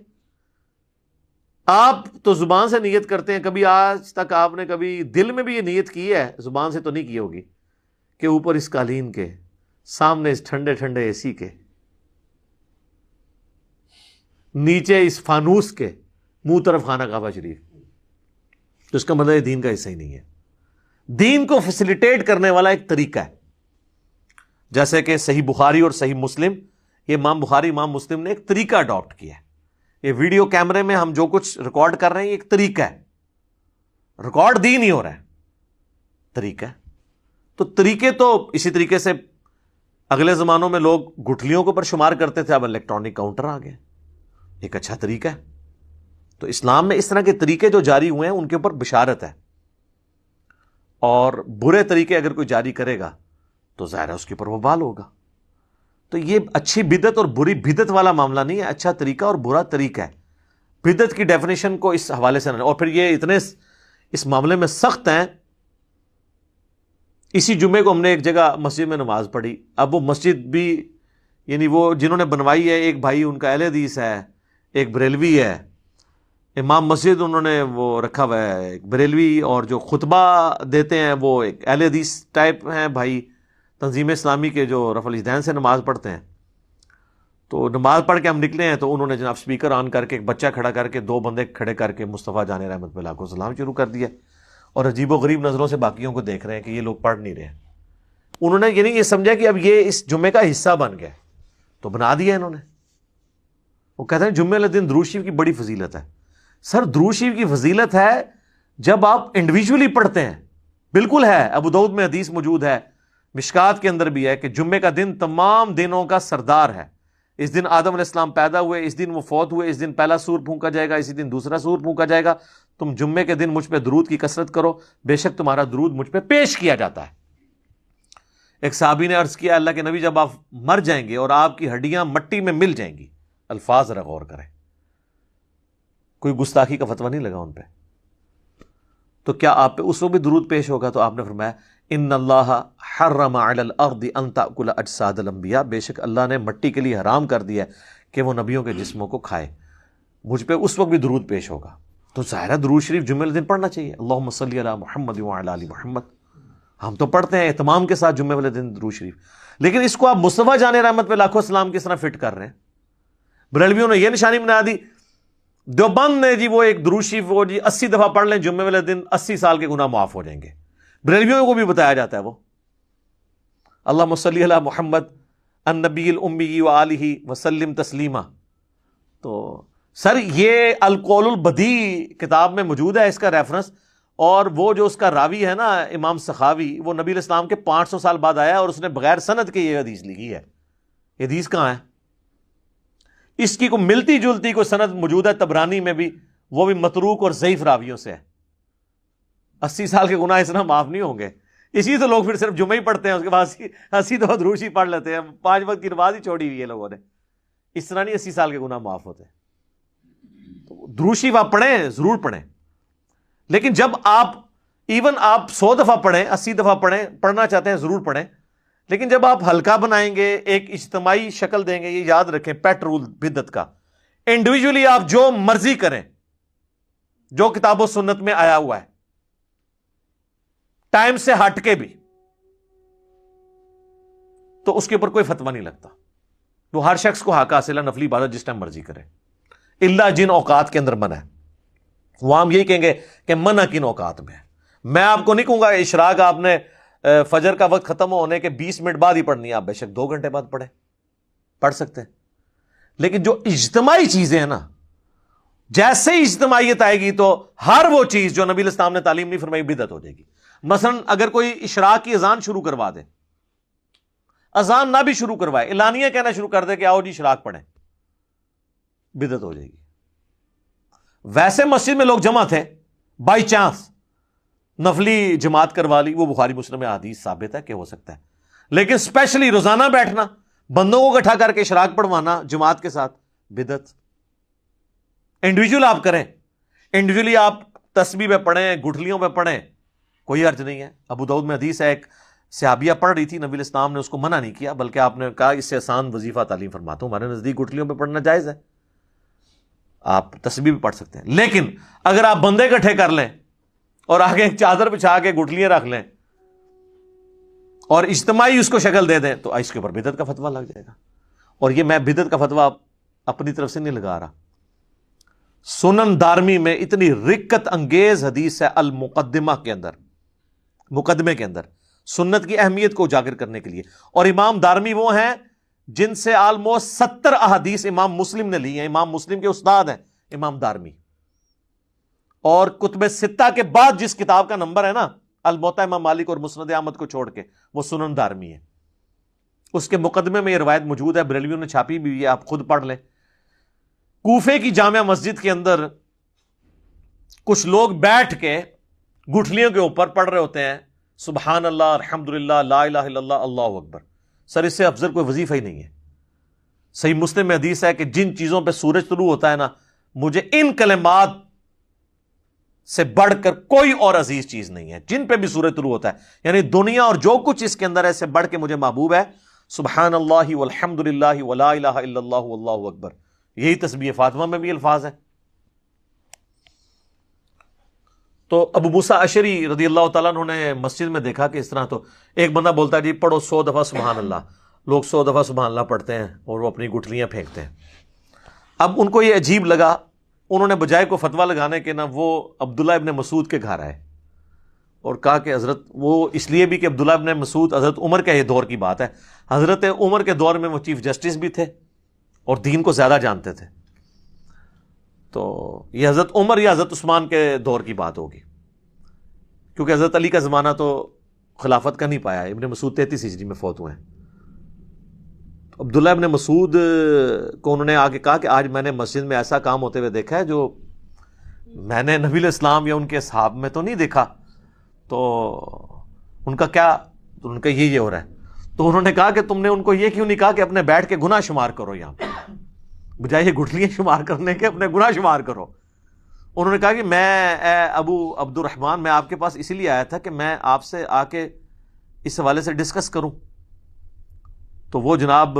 آپ تو زبان سے نیت کرتے ہیں، کبھی آج تک آپ نے کبھی دل میں بھی یہ نیت کی ہے، زبان سے تو نہیں کی ہوگی، کہ اوپر اس قالین کے، سامنے اس ٹھنڈے ٹھنڈے اے سی کے، نیچے اس فانوس کے، منہ طرف خانہ کعبہ شریف، تو اس کا مطلب یہ دین کا حصہ ہی نہیں ہے۔ دین کو فیسیلیٹیٹ کرنے والا ایک طریقہ ہے. جیسے کہ صحیح بخاری اور صحیح مسلم، یہ امام بخاری امام مسلم نے ایک طریقہ اڈاپٹ کیا ہے. یہ ویڈیو کیمرے میں ہم جو کچھ ریکارڈ کر رہے ہیں یہ ایک طریقہ ہے. ریکارڈ دین ہی ہو رہا ہے، طریقہ ہے. تو طریقے تو اسی طریقے سے اگلے زمانوں میں لوگ گٹھلیوں کو پر شمار کرتے تھے، اب الیکٹرانک کاؤنٹر آ گئے. ایک اچھا طریقہ ہے. تو اسلام میں اس طرح کے طریقے جو جاری ہوئے ہیں ان کے اوپر بشارت ہے، اور برے طریقے اگر کوئی جاری کرے گا تو ظاہر ہے اس کے اوپر وبال ہوگا. تو یہ اچھی بدعت اور بری بدعت والا معاملہ نہیں ہے، اچھا طریقہ اور برا طریقہ ہے. بدعت کی ڈیفینیشن کو اس حوالے سے اور پھر یہ اتنے اس معاملے میں سخت ہیں. اسی جمعے کو ہم نے ایک جگہ مسجد میں نماز پڑھی. اب وہ مسجد بھی یعنی وہ جنہوں نے بنوائی ہے، ایک بھائی ان کا اہل حدیث ہے، ایک بریلوی ہے. امام مسجد انہوں نے وہ رکھا ہوا ہے ایک بریلوی، اور جو خطبہ دیتے ہیں وہ ایک اہل حدیث ٹائپ ہیں بھائی، تنظیم اسلامی کے جو رفع الیدین سے نماز پڑھتے ہیں. تو نماز پڑھ کے ہم نکلے ہیں تو انہوں نے جناب سپیکر آن کر کے ایک بچہ کھڑا کر کے 2 بندے کھڑے کر کے مصطفیٰ جان رحمت اللہ کو سلام شروع کر دیا، اور عجیب و غریب نظروں سے باقیوں کو دیکھ رہے ہیں کہ یہ لوگ پڑھ نہیں رہے ہیں. انہوں نے یعنی یہ سمجھا کہ اب یہ اس جمعے کا حصہ بن گیا تو بنا دیا انہوں نے. وہ کہتے ہیں جمعے والے دن درود شریف کی بڑی فضیلت ہے. سر درود شریف کی فضیلت ہے جب آپ انڈیویجولی پڑھتے ہیں، بالکل ہے. ابو داؤد میں حدیث موجود ہے، مشکات کے اندر بھی ہے کہ جمعے کا دن تمام دنوں کا سردار ہے. اس دن آدم علیہ السلام پیدا ہوئے، اس دن وہ فوت ہوئے، اس دن پہلا سور پھونکا جائے گا، اسی دن دوسرا سور پھونکا جائے گا. تم جمعے کے دن مجھ پہ درود کی کثرت کرو، بے شک تمہارا درود مجھ پہ پیش کیا جاتا ہے. ایک صحابی نے عرض کیا، اللہ کے نبی جب آپ مر جائیں گے اور آپ کی ہڈیاں مٹی میں مل جائیں گی، الفاظ ذرا غور کریں، کوئی گستاخی کا فتویٰ نہیں لگا ان پہ، تو کیا آپ پہ اس وقت بھی درود پیش ہوگا؟ تو آپ نے فرمایا ان اللہ حرم علی الارض ان تاکل اجساد الانبیاء، بے شک اللہ نے مٹی کے لیے حرام کر دیا ہے کہ وہ نبیوں کے جسموں کو کھائے. مجھ پہ اس وقت بھی درود پیش ہوگا. تو ظاہرہ درود شریف جمعے والے دن پڑھنا چاہیے. اللہم صلی علی محمد وعلی آل محمد. ہم تو پڑھتے ہیں اہتمام کے ساتھ جمعے والے دن درود شریف، لیکن اس کو آپ مصطفیٰ جان رحمت پہ لاکھوں سلام کس طرح فٹ کر رہے ہیں؟ بریلویوں نے یہ نشانی بنا دی. دیوبند نے جی وہ ایک درود شریف وہ جی 80 دفعہ پڑھ لیں جمعے والے دن 80 سال کے گناہ معاف ہو جائیں گے. بریلویوں کو بھی بتایا جاتا ہے وہ اللہم صلی علی محمد النبی الامی وآلہ وسلم تسلیما. تو سر یہ القول البدیع کتاب میں موجود ہے اس کا ریفرنس، اور وہ جو اس کا راوی ہے نا امام سخاوی، وہ نبی علیہ السلام کے 500 سال بعد آیا اور اس نے بغیر سند کے یہ حدیث لکھی ہے. یہ حدیث کہاں ہے؟ اس کی کوئی ملتی جلتی کوئی سند موجود ہے طبرانی میں بھی، وہ بھی متروک اور ضعیف راویوں سے ہے. 80 سال کے گناہ اس طرح معاف نہیں ہوں گے. اسی تو لوگ پھر صرف جمعہ ہی پڑھتے ہیں، اس کے بعد 80 دفعہ درود شریف پڑھ لیتے ہیں. 5 وقت کی نماز ہی چھوڑی ہوئی ہے لوگوں نے. اس طرح نہیں 80 سال کے گناہ معاف ہوتے. درود شریف آپ پڑھیں، ضرور پڑھیں، لیکن جب آپ ایون آپ 100 دفعہ پڑھیں، 80 دفعہ پڑھیں، پڑھنا چاہتے ہیں ضرور پڑھیں، لیکن جب آپ ہلکا بنائیں گے، ایک اجتماعی شکل دیں گے، یہ یاد رکھیں پیٹ رول بدعت کا. انڈیویجولی آپ جو مرضی کریں، جو کتاب و سنت میں آیا ہوا ہے، ٹائم سے ہٹ کے بھی، تو اس کے اوپر کوئی فتویٰ نہیں لگتا. وہ ہر شخص کو حق حاصل ہے نفلی عبادت جس ٹائم مرضی کرے، اللہ جن اوقات کے اندر منع ہے. وہ ہم یہی کہیں گے کہ منع کن اوقات میں ہے. میں آپ کو نہیں کہوں گا اشراق آپ نے فجر کا وقت ختم ہونے کے 20 منٹ بعد ہی پڑھنی ہے، آپ بے شک 2 گھنٹے بعد پڑھ سکتے ہیں. لیکن جو اجتماعی چیزیں ہیں نا، جیسے ہی اجتماعیت آئے گی تو ہر وہ چیز جو نبی علیہ السلام نے تعلیم نہیں فرمائی بدعت ہو جائے گی. مثلا اگر کوئی اشراق کی اذان شروع کروا دے، اذان نہ بھی شروع کروائے، اعلانیہ کہنا شروع کر دے کہ آؤ جی اشراق پڑھیں، بدعت ہو جائے گی. ویسے مسجد میں لوگ جمع تھے، بائی چانس نفلی جماعت کروا لی، وہ بخاری مسلم میں حدیث ثابت ہے کہ ہو سکتا ہے. لیکن اسپیشلی روزانہ بیٹھنا، بندوں کو اکٹھا کر کے اشراق پڑھوانا جماعت کے ساتھ، بدعت. انڈیویجول آپ کریں، انڈیویجولی آپ تسبیح پہ پڑھیں، گٹھلیوں پہ پڑھیں، کوئی حرج نہیں ہے. ابو داؤد میں حدیث ہے، ایک صحابیہ پڑھ رہی تھی، نبی علیہ السلام نے اس کو منع نہیں کیا، بلکہ آپ نے کہا اس سے آسان وظیفہ تعلیم فرماتا ہوں، ہمارے نزدیک گٹھلیوں پہ پڑھنا جائز ہے، آپ تسبیح بھی پڑھ سکتے ہیں. لیکن اگر آپ بندے اکٹھے کر لیں اور آگے ایک چادر بچھا کے گٹھلیاں رکھ لیں اور اجتماعی اس کو شکل دے دیں تو اس کے اوپر بدعت کا فتویٰ لگ جائے گا. اور یہ میں بدعت کا فتویٰ اپنی طرف سے نہیں لگا رہا. سنن دارمی میں اتنی رکت انگیز حدیث ہے المقدمہ کے اندر، مقدمے کے اندر سنت کی اہمیت کو اجاگر کرنے کے لیے. اور امام دارمی وہ ہیں جن سے آلموسٹ 70 احادیث امام مسلم نے لی ہیں. امام مسلم کے استاد ہیں امام دارمی. اور کتب ستہ کے بعد جس کتاب کا نمبر ہے نا الموطا امام مالک اور مسند احمد کو چھوڑ کے، وہ سنن دارمی ہے. اس کے مقدمے میں یہ روایت موجود ہے، بریلویوں نے چھاپی بھی ہے، آپ خود پڑھ لیں. کوفے کی جامع مسجد کے اندر کچھ لوگ بیٹھ کے گٹھلیوں کے اوپر پڑھ رہے ہوتے ہیں سبحان اللہ، الحمدللہ، لا الہ الا اللہ، اللہ اکبر. سر اس سے افضل کوئی وظیفہ ہی نہیں ہے. صحیح مسلم میں حدیث ہے کہ جن چیزوں پہ سورج طلوع ہوتا ہے نا، مجھے ان کلمات سے بڑھ کر کوئی اور عزیز چیز نہیں ہے. جن پہ بھی سورج طلوع ہوتا ہے، یعنی دنیا اور جو کچھ اس کے اندر ہے، سے بڑھ کے مجھے محبوب ہے سبحان اللہ والحمدللہ ولا الہ الا اللہ واللہ اکبر. یہی تسبیح فاطمہ میں بھی الفاظ ہیں. تو ابو موسیٰ اشعری رضی اللہ تعالیٰ عنہ نے مسجد میں دیکھا کہ اس طرح، تو ایک بندہ بولتا ہے جی پڑھو 100 دفعہ سبحان اللہ. لوگ 100 دفعہ سبحان اللہ پڑھتے ہیں اور وہ اپنی گٹھلیاں پھینکتے ہیں. اب ان کو یہ عجیب لگا، انہوں نے بجائے کو فتویٰ لگانے کے نا وہ عبداللہ ابن مسعود کے گھر آئے اور کہا کہ حضرت، وہ اس لیے بھی کہ عبداللہ ابن مسعود حضرت عمر کے یہ دور کی بات ہے، حضرت عمر کے دور میں وہ چیف جسٹس بھی تھے اور دین کو زیادہ جانتے تھے. تو یہ حضرت عمر یا حضرت عثمان کے دور کی بات ہوگی، کیونکہ حضرت علی کا زمانہ تو خلافت کا نہیں پایا. ابن مسعود 33 ہجری میں فوت ہوئے ہیں. تو عبداللہ ابن مسعود کو انہوں نے آگے کہا کہ آج میں نے مسجد میں ایسا کام ہوتے ہوئے دیکھا ہے جو میں نے نبی الاسلام یا ان کے اصحاب میں تو نہیں دیکھا. تو ان کا کیا، تو ان کا یہ ہو رہا ہے. تو انہوں نے کہا کہ تم نے ان کو یہ کیوں نہیں کہا کہ اپنے بیٹھ کے گناہ شمار کرو، یہاں پہ بجائے یہ گٹھلیاں شمار کرنے کے اپنے گناہ شمار کرو. انہوں نے کہا کہ میں ابو عبد الرحمن، میں آپ کے پاس اسی لیے آیا تھا کہ میں آپ سے آ کے اس حوالے سے ڈسکس کروں. تو وہ جناب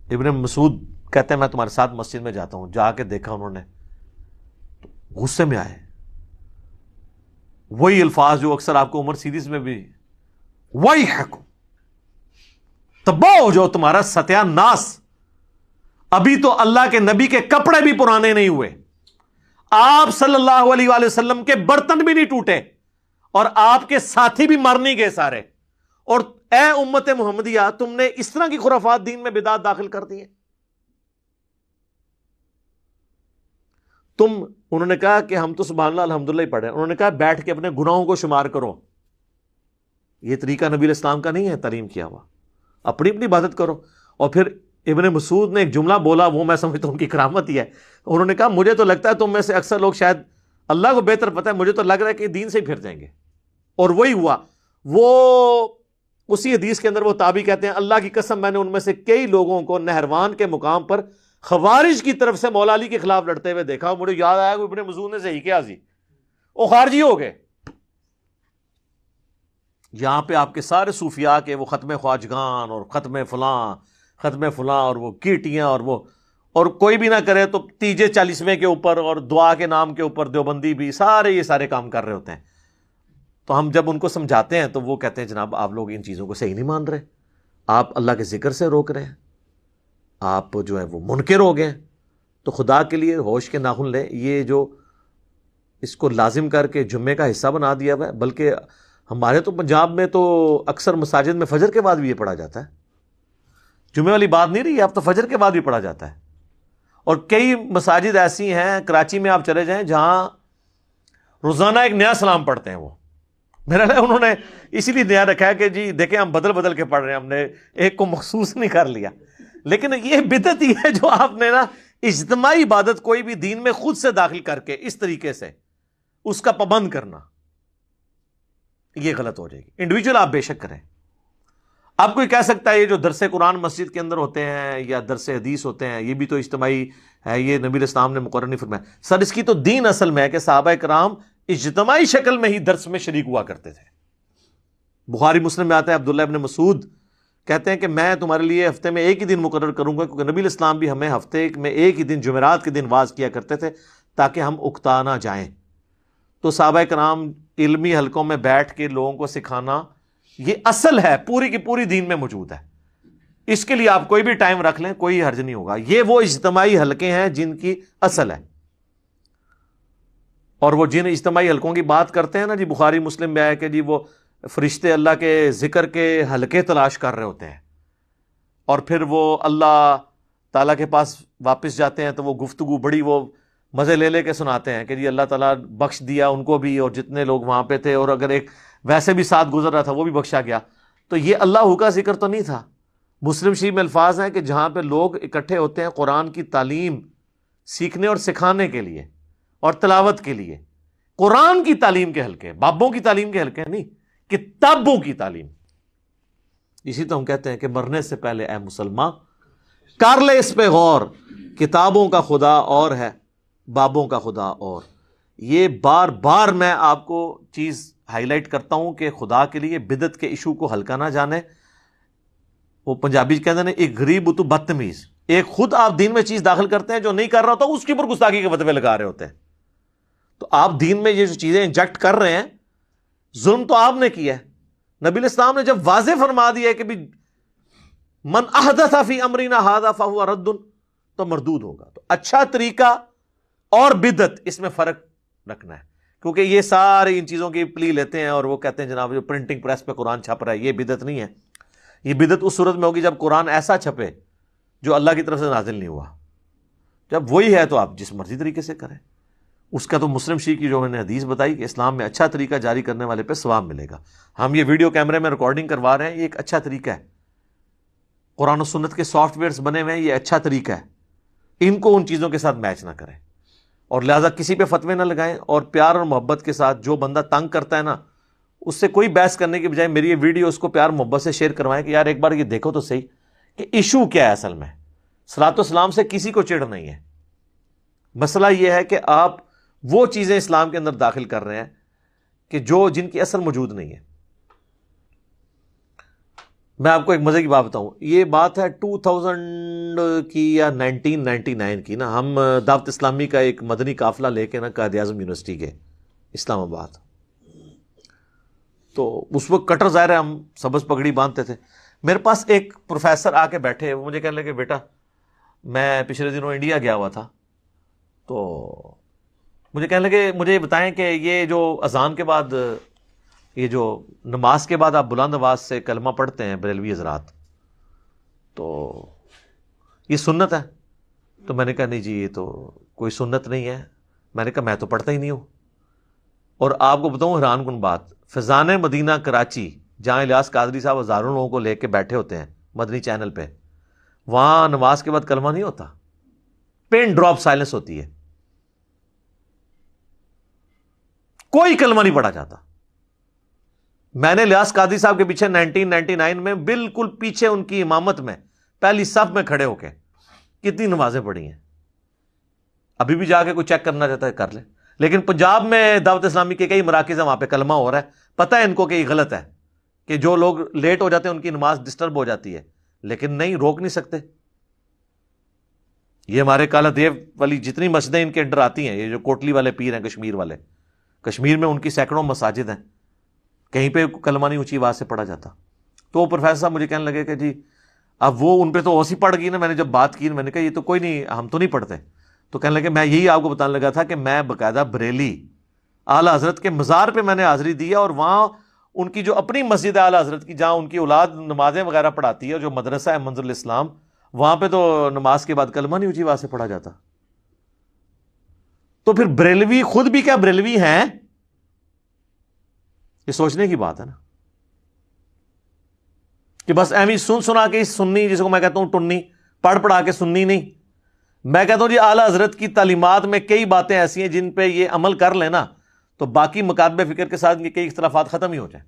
ابن مسعود کہتے ہیں میں تمہارے ساتھ مسجد میں جاتا ہوں. جا کے دیکھا انہوں نے، غصے میں آئے. وہی الفاظ جو اکثر آپ کو عمر سیریز میں بھی، وہی حکم تباہ ہو جاؤ، تمہارا ستیہ ناس. ابھی تو اللہ کے نبی کے کپڑے بھی پرانے نہیں ہوئے، آپ صلی اللہ علیہ وآلہ وسلم کے برتن بھی نہیں ٹوٹے، اور آپ کے ساتھی بھی مر نہیں گئے سارے. اور اے امت محمدیہ، تم نے اس طرح کی خرافات دین میں بدعت داخل کر دی ہیں. انہوں نے کہا کہ ہم تو سبحان اللہ الحمدللہ ہی پڑھے. انہوں نے کہا بیٹھ کے اپنے گناہوں کو شمار کرو. یہ طریقہ نبی الاسلام کا نہیں ہے تعلیم کیا ہوا. اپنی اپنی عبادت کرو. اور پھر ابن مسعود نے ایک جملہ بولا، وہ میں سمجھتا ہوں ان کی کرامت ہی ہے. انہوں نے کہا مجھے تو لگتا ہے تم میں سے اکثر لوگ، شاید اللہ کو بہتر پتہ ہے، مجھے تو لگ رہا ہے کہ دین سے ہی پھر جائیں گے. اور وہی ہوا. وہ اسی حدیث کے اندر وہ تابعی کہتے ہیں اللہ کی قسم میں نے ان میں سے کئی لوگوں کو نہروان کے مقام پر خوارج کی طرف سے مولا علی کے خلاف لڑتے ہوئے دیکھا. مجھے یاد آیا کہ ابن مسعود نے صحیح کیا، وہ خارجی ہو گئے. یہاں پہ آپ کے سارے صوفیاء کے وہ ختم خواجگان اور ختم فلاں اور وہ کیٹیاں اور کوئی بھی نہ کرے تو تیجے 40ویں کے اوپر اور دعا کے نام کے اوپر دیوبندی بھی یہ سارے کام کر رہے ہوتے ہیں. تو ہم جب ان کو سمجھاتے ہیں تو وہ کہتے ہیں جناب آپ لوگ ان چیزوں کو صحیح نہیں مان رہے، آپ اللہ کے ذکر سے روک رہے ہیں، آپ جو ہے وہ منکر ہو گئے. تو خدا کے لیے ہوش کے ناخن لیں. یہ جو اس کو لازم کر کے جمعے کا حصہ بنا دیا ہوا ہے، بلکہ ہمارے تو پنجاب میں تو اکثر مساجد میں فجر کے بعد بھی یہ پڑھا جاتا ہے. جمعے والی بات نہیں رہی، اب تو فجر کے بعد بھی پڑھا جاتا ہے. اور کئی مساجد ایسی ہیں، کراچی میں آپ چلے جائیں، جہاں روزانہ ایک نیا سلام پڑھتے ہیں. وہ میرا انہوں نے اسی لیے نیا رکھا ہے کہ جی دیکھیں ہم بدل کے پڑھ رہے ہیں، ہم نے ایک کو مخصوص نہیں کر لیا. لیکن یہ بدعت ہی ہے جو آپ نے نا اجتماعی عبادت کوئی بھی دین میں خود سے داخل کر کے اس طریقے سے اس کا پابند کرنا، یہ غلط ہو جائے گی. انڈیویجول آپ بے شک کریں. اب کوئی کہہ سکتا ہے یہ جو درس قرآن مسجد کے اندر ہوتے ہیں یا درس حدیث ہوتے ہیں یہ بھی تو اجتماعی ہے، یہ نبی الاسلام نے مقرر نہیں فرمایا. سر اس کی تو دین اصل میں ہے کہ صحابہ کرام اجتماعی شکل میں ہی درس میں شریک ہوا کرتے تھے. بخاری مسلم میں آتا ہے عبداللہ ابن مسعود کہتے ہیں کہ میں تمہارے لیے ہفتے میں ایک ہی دن مقرر کروں گا، کیونکہ نبی الاسلام بھی ہمیں ہفتے میں ایک ہی دن جمعرات کے دن واز کیا کرتے تھے تاکہ ہم اکتا نہ جائیں. تو صحابہ کرام علمی حلقوں میں بیٹھ کے لوگوں کو سکھانا یہ اصل ہے، پوری کی پوری دین میں موجود ہے. اس کے لیے آپ کوئی بھی ٹائم رکھ لیں، کوئی حرج نہیں ہوگا. یہ وہ اجتماعی حلقے ہیں جن کی اصل ہے. اور وہ جن اجتماعی حلقوں کی بات کرتے ہیں نا جی، بخاری مسلم میں ہے کہ جی وہ فرشتے اللہ کے ذکر کے حلقے تلاش کر رہے ہوتے ہیں، اور پھر وہ اللہ تعالیٰ کے پاس واپس جاتے ہیں تو وہ گفتگو بڑی وہ مزے لے لے کے سناتے ہیں کہ جی اللہ تعالیٰ بخش دیا ان کو بھی اور جتنے لوگ وہاں پہ تھے، اور اگر ایک ویسے بھی ساتھ گزر رہا تھا وہ بھی بخشا گیا۔ تو یہ اللہ کا ذکر تو نہیں تھا۔ مسلم شریف میں الفاظ ہیں کہ جہاں پہ لوگ اکٹھے ہوتے ہیں قرآن کی تعلیم سیکھنے اور سکھانے کے لیے اور تلاوت کے لیے، قرآن کی تعلیم کے حلقے، بابوں کی تعلیم کے حلقے نہیں، کتابوں کی تعلیم۔ اسی تو ہم کہتے ہیں کہ مرنے سے پہلے اے مسلمان کر لے اس پہ غور، کتابوں کا خدا اور ہے، بابوں کا خدا اور۔ یہ بار بار میں آپ کو چیز ہائی لائٹ کرتا ہوں کہ خدا کے لیے بدعت کے ایشو کو ہلکا نہ جانے۔ وہ پنجابی کہتے ہیں ایک غریب تو بدتمیز، ایک خود آپ دین میں چیز داخل کرتے ہیں جو نہیں کر رہا ہوتا، اس کے اوپر گستاخی کے فتوے لگا رہے ہوتے ہیں۔ تو آپ دین میں یہ جو چیزیں انجیکٹ کر رہے ہیں، ظلم تو آپ نے کیا ہے۔ نبی الاسلام نے جب واضح فرما دیا ہے کہ بھی من احدث فی امرنا ھذا فہو رد، تو مردود ہوگا۔ تو اچھا طریقہ اور بدعت، اس میں فرق رکھنا ہے، کیونکہ یہ سارے ان چیزوں کی پلی لیتے ہیں اور وہ کہتے ہیں جناب جو پرنٹنگ پریس پہ قرآن چھپ رہا ہے یہ بدعت نہیں ہے۔ یہ بدعت اس صورت میں ہوگی جب قرآن ایسا چھپے جو اللہ کی طرف سے نازل نہیں ہوا۔ جب وہی ہے تو آپ جس مرضی طریقے سے کریں۔ اس کا تو مسلم شریف کی جو میں نے حدیث بتائی کہ اسلام میں اچھا طریقہ جاری کرنے والے پہ ثواب ملے گا۔ ہم یہ ویڈیو کیمرے میں ریکارڈنگ کروا رہے ہیں، یہ ایک اچھا طریقہ ہے۔ قرآن و سنت کے سافٹ ویئرز بنے ہوئے ہیں، یہ اچھا طریقہ ہے۔ ان کو ان چیزوں کے ساتھ میچ نہ کریں، اور لہٰذا کسی پہ فتوے نہ لگائیں، اور پیار اور محبت کے ساتھ جو بندہ تنگ کرتا ہے نا، اس سے کوئی بحث کرنے کی بجائے میری یہ ویڈیو اس کو پیار محبت سے شیئر کروائیں کہ یار ایک بار یہ دیکھو تو صحیح کہ ایشو کیا ہے۔ اصل میں صلاۃ و سلام سے کسی کو چڑ نہیں ہے، مسئلہ یہ ہے کہ آپ وہ چیزیں اسلام کے اندر داخل کر رہے ہیں کہ جن کی اصل موجود نہیں ہے۔ میں آپ کو ایک مزے کی بات بتاؤں، یہ بات ہے 2000 کی یا 1999 کی نا، ہم دعوت اسلامی کا ایک مدنی قافلہ لے کے نا قائد اعظم یونیورسٹی کے اسلام آباد، تو اس وقت کٹر ظاہر ہے ہم سبز پگڑی باندھتے تھے۔ میرے پاس ایک پروفیسر آ کے بیٹھے، وہ مجھے کہنے لگے بیٹا میں پچھلے دنوں انڈیا گیا ہوا تھا، تو مجھے کہنے لگے مجھے بتائیں کہ یہ جو اذان کے بعد، یہ جو نماز کے بعد آپ بلند آواز سے کلمہ پڑھتے ہیں بریلوی حضرات، تو یہ سنت ہے؟ تو میں نے کہا نہیں جی یہ تو کوئی سنت نہیں ہے۔ میں نے کہا میں تو پڑھتا ہی نہیں ہوں۔ اور آپ کو بتاؤں حیران کن بات، فیضان مدینہ کراچی جہاں الیاس قادری صاحب ہزاروں لوگوں کو لے کے بیٹھے ہوتے ہیں مدنی چینل پہ، وہاں نماز کے بعد کلمہ نہیں ہوتا، پن ڈراپ سائلنس ہوتی ہے، کوئی کلمہ نہیں پڑھا جاتا۔ میں نے الیاس قادری صاحب کے پیچھے 1999 میں بالکل پیچھے ان کی امامت میں پہلی صف میں کھڑے ہو کے کتنی نمازیں پڑھی ہیں۔ ابھی بھی جا کے کوئی چیک کرنا چاہتا ہے کر لے۔ لیکن پنجاب میں دعوت اسلامی کے کئی مراکز ہیں، وہاں پہ کلمہ ہو رہا ہے، پتہ ہے ان کو کہ یہ غلط ہے، کہ جو لوگ لیٹ ہو جاتے ہیں ان کی نماز ڈسٹرب ہو جاتی ہے، لیکن نہیں، روک نہیں سکتے۔ یہ ہمارے کالا دیو والی جتنی مسجدیں ان کے انڈر آتی ہیں، یہ جو کوٹلی والے پیر ہیں کشمیر والے، کشمیر میں ان کی سینکڑوں مساجد ہیں، کہیں پہ کلمہ نہیں اونچی آواز سے پڑھا جاتا۔ تو وہ پروفیسر صاحب مجھے کہنے لگے کہ جی اب وہ ان پہ تو اوسی پڑ گئی نا۔ میں نے جب بات کی میں نے کہا یہ تو کوئی نہیں، ہم تو نہیں پڑھتے۔ تو کہنے لگے میں یہی آپ کو بتانے لگا تھا کہ میں باقاعدہ بریلی اعلیٰ حضرت کے مزار پہ میں نے حاضری دی ہے، اور وہاں ان کی جو اپنی مسجد ہے اعلیٰ حضرت کی، جہاں ان کی اولاد نمازیں وغیرہ پڑھاتی ہے، جو مدرسہ ہے منظر الاسلام، وہاں پہ تو نماز کے بعد کلمہ نہیں اونچی آواز سے پڑھا جاتا۔ تو پھر بریلوی خود بھی کیا بریلوی ہیں؟ یہ سوچنے کی بات ہے نا، کہ بس ایویں سن سنا کے سننی، جس کو میں کہتا ہوں ٹنی، پڑھ پڑھا کے سننی نہیں۔ میں کہتا ہوں جی اعلیٰ حضرت کی تعلیمات میں کئی باتیں ایسی ہیں جن پہ یہ عمل کر لینا تو باقی مکاتب فکر کے ساتھ یہ کئی اختلافات ختم ہی ہو جائیں۔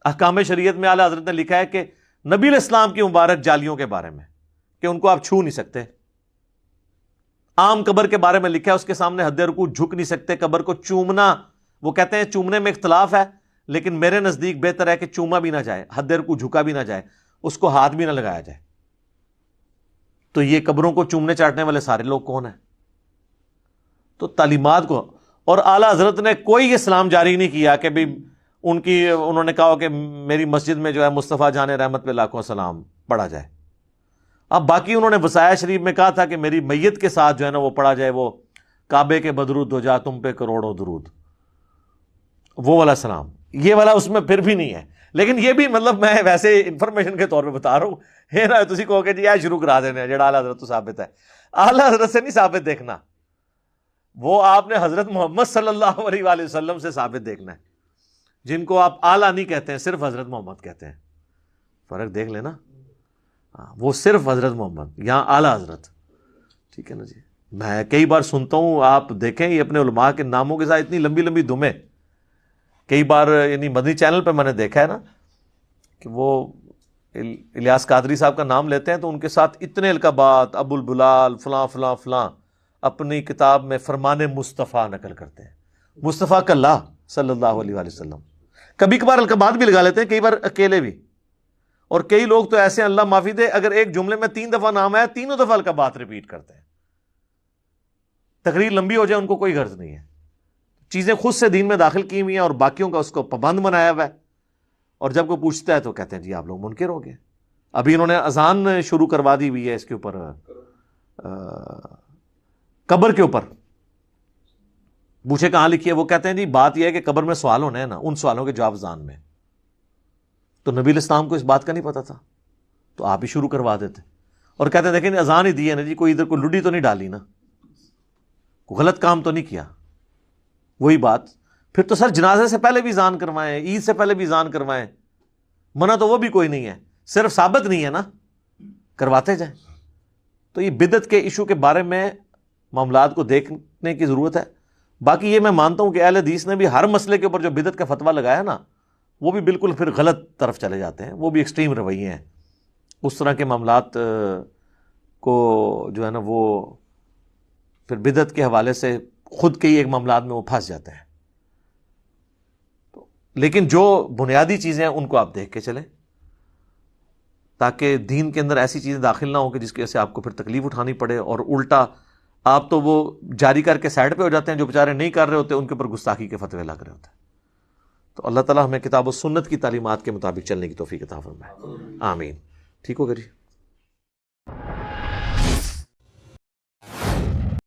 احکام شریعت میں اعلیٰ حضرت نے لکھا ہے کہ نبی علیہ السلام کی مبارک جالیوں کے بارے میں کہ ان کو آپ چھو نہیں سکتے۔ عام قبر کے بارے میں لکھا ہے اس کے سامنے حد رکوع جھک نہیں سکتے، قبر کو چومنا، وہ کہتے ہیں چومنے میں اختلاف ہے، لیکن میرے نزدیک بہتر ہے کہ چوما بھی نہ جائے، حد رکوع جھکا بھی نہ جائے، اس کو ہاتھ بھی نہ لگایا جائے۔ تو یہ قبروں کو چومنے چاٹنے والے سارے لوگ کون ہیں؟ تو تعلیمات کو، اور اعلیٰ حضرت نے کوئی اسلام جاری نہیں کیا کہ بھی انہوں نے کہا کہ میری مسجد میں جو ہے مصطفیٰ جان رحمت پہ لاکھوں سلام پڑھا جائے۔ اب باقی انہوں نے وصایا شریف میں کہا تھا کہ میری میت کے ساتھ جو ہے نا وہ پڑھا جائے، وہ کعبے کے بدرود ہو جا تم پہ کروڑوں درود، وہ والا سلام، یہ والا اس میں پھر بھی نہیں ہے. لیکن یہ بھی مطلب میں ویسے انفارمیشن کے طور پہ بتا رہا ہوں، یہ نہ تسی کہو کہ جی یہ شروع کرا دینے جڑا اعلیٰ حضرت تو ثابت ہے. اعلیٰ حضرت سے نہیں ثابت دیکھنا، وہ آپ نے حضرت محمد صلی اللہ علیہ وآلہ وسلم سے ثابت دیکھنا ہے، جن کو آپ اعلیٰ نہیں کہتے ہیں، صرف حضرت محمد کہتے ہیں. فرق دیکھ لینا، وہ صرف حضرت محمد، یہاں اعلیٰ حضرت. ٹھیک ہے نا جی. میں کئی بار سنتا ہوں، آپ دیکھیں یہ اپنے علماء کے ناموں کے ساتھ اتنی لمبی لمبی دمیں، کئی بار یعنی مدنی چینل پہ میں نے دیکھا ہے نا کہ وہ الیاس قادری صاحب کا نام لیتے ہیں تو ان کے ساتھ اتنے القابات، ابو البلال فلاں فلاں فلاں، اپنی کتاب میں فرمان مصطفیٰ نقل کرتے ہیں، مصطفیٰ کلّہ صلی اللہ علیہ وآلہ وسلم. کبھی کبھار القابات بھی لگا لیتے ہیں، کئی بار اکیلے بھی. اور کئی لوگ تو ایسے ہیں اللہ معافی دے، اگر ایک جملے میں 3 دفعہ نام ہے 3 دفعہ القابات ریپیٹ کرتے ہیں. تقریر لمبی ہو جائے ان کو کوئی غرض نہیں ہے، چیزیں خود سے دین میں داخل کی ہوئی ہیں اور باقیوں کا اس کو پابند بنایا ہوا ہے. اور جب کوئی پوچھتا ہے تو کہتے ہیں جی آپ لوگ منکر ہو گئے. ابھی انہوں نے اذان شروع کروا دی ہوئی ہے اس کے اوپر، قبر کے اوپر. پوچھے کہاں لکھی ہے، وہ کہتے ہیں جی بات یہ ہے کہ قبر میں سوال ہونے ہیں نا، ان سوالوں کے جواب اذان میں. تو نبی الاسلام کو اس بات کا نہیں پتا تھا تو آپ ہی شروع کروا دیتے. اور کہتے ہیں دیکھیں اذان ہی دی ہے نا جی، کوئی ادھر کوئی لڈی تو نہیں ڈالی نا، کوئی غلط کام تو نہیں کیا. وہی بات پھر تو سر جنازے سے پہلے بھی اذان کروائیں، عید سے پہلے بھی اذان کروائیں، منع تو وہ بھی کوئی نہیں ہے، صرف ثابت نہیں ہے نا، کرواتے جائیں. تو یہ بدعت کے ایشو کے بارے میں معاملات کو دیکھنے کی ضرورت ہے. باقی یہ میں مانتا ہوں کہ اہل حدیث نے بھی ہر مسئلے کے اوپر جو بدعت کا فتویٰ لگایا نا، وہ بھی بالکل پھر غلط طرف چلے جاتے ہیں، وہ بھی ایکسٹریم رویے ہیں. اس طرح کے معاملات کو جو ہے نا وہ پھر بدعت کے حوالے سے خود کے ہی ایک معاملات میں وہ پھنس جاتے ہیں. لیکن جو بنیادی چیزیں ہیں ان کو آپ دیکھ کے چلیں، تاکہ دین کے اندر ایسی چیزیں داخل نہ ہوں کہ جس کی وجہ سے آپ کو پھر تکلیف اٹھانی پڑے، اور الٹا آپ تو وہ جاری کر کے سائڈ پہ ہو جاتے ہیں، جو بیچارے نہیں کر رہے ہوتے ان کے اوپر گستاخی کے فتوے لگ رہے ہوتے ہیں. تو اللہ تعالیٰ ہمیں کتاب و سنت کی تعلیمات کے مطابق چلنے کی توفیق عطا فرمائے. آمین. ٹھیک ہو گیا جی.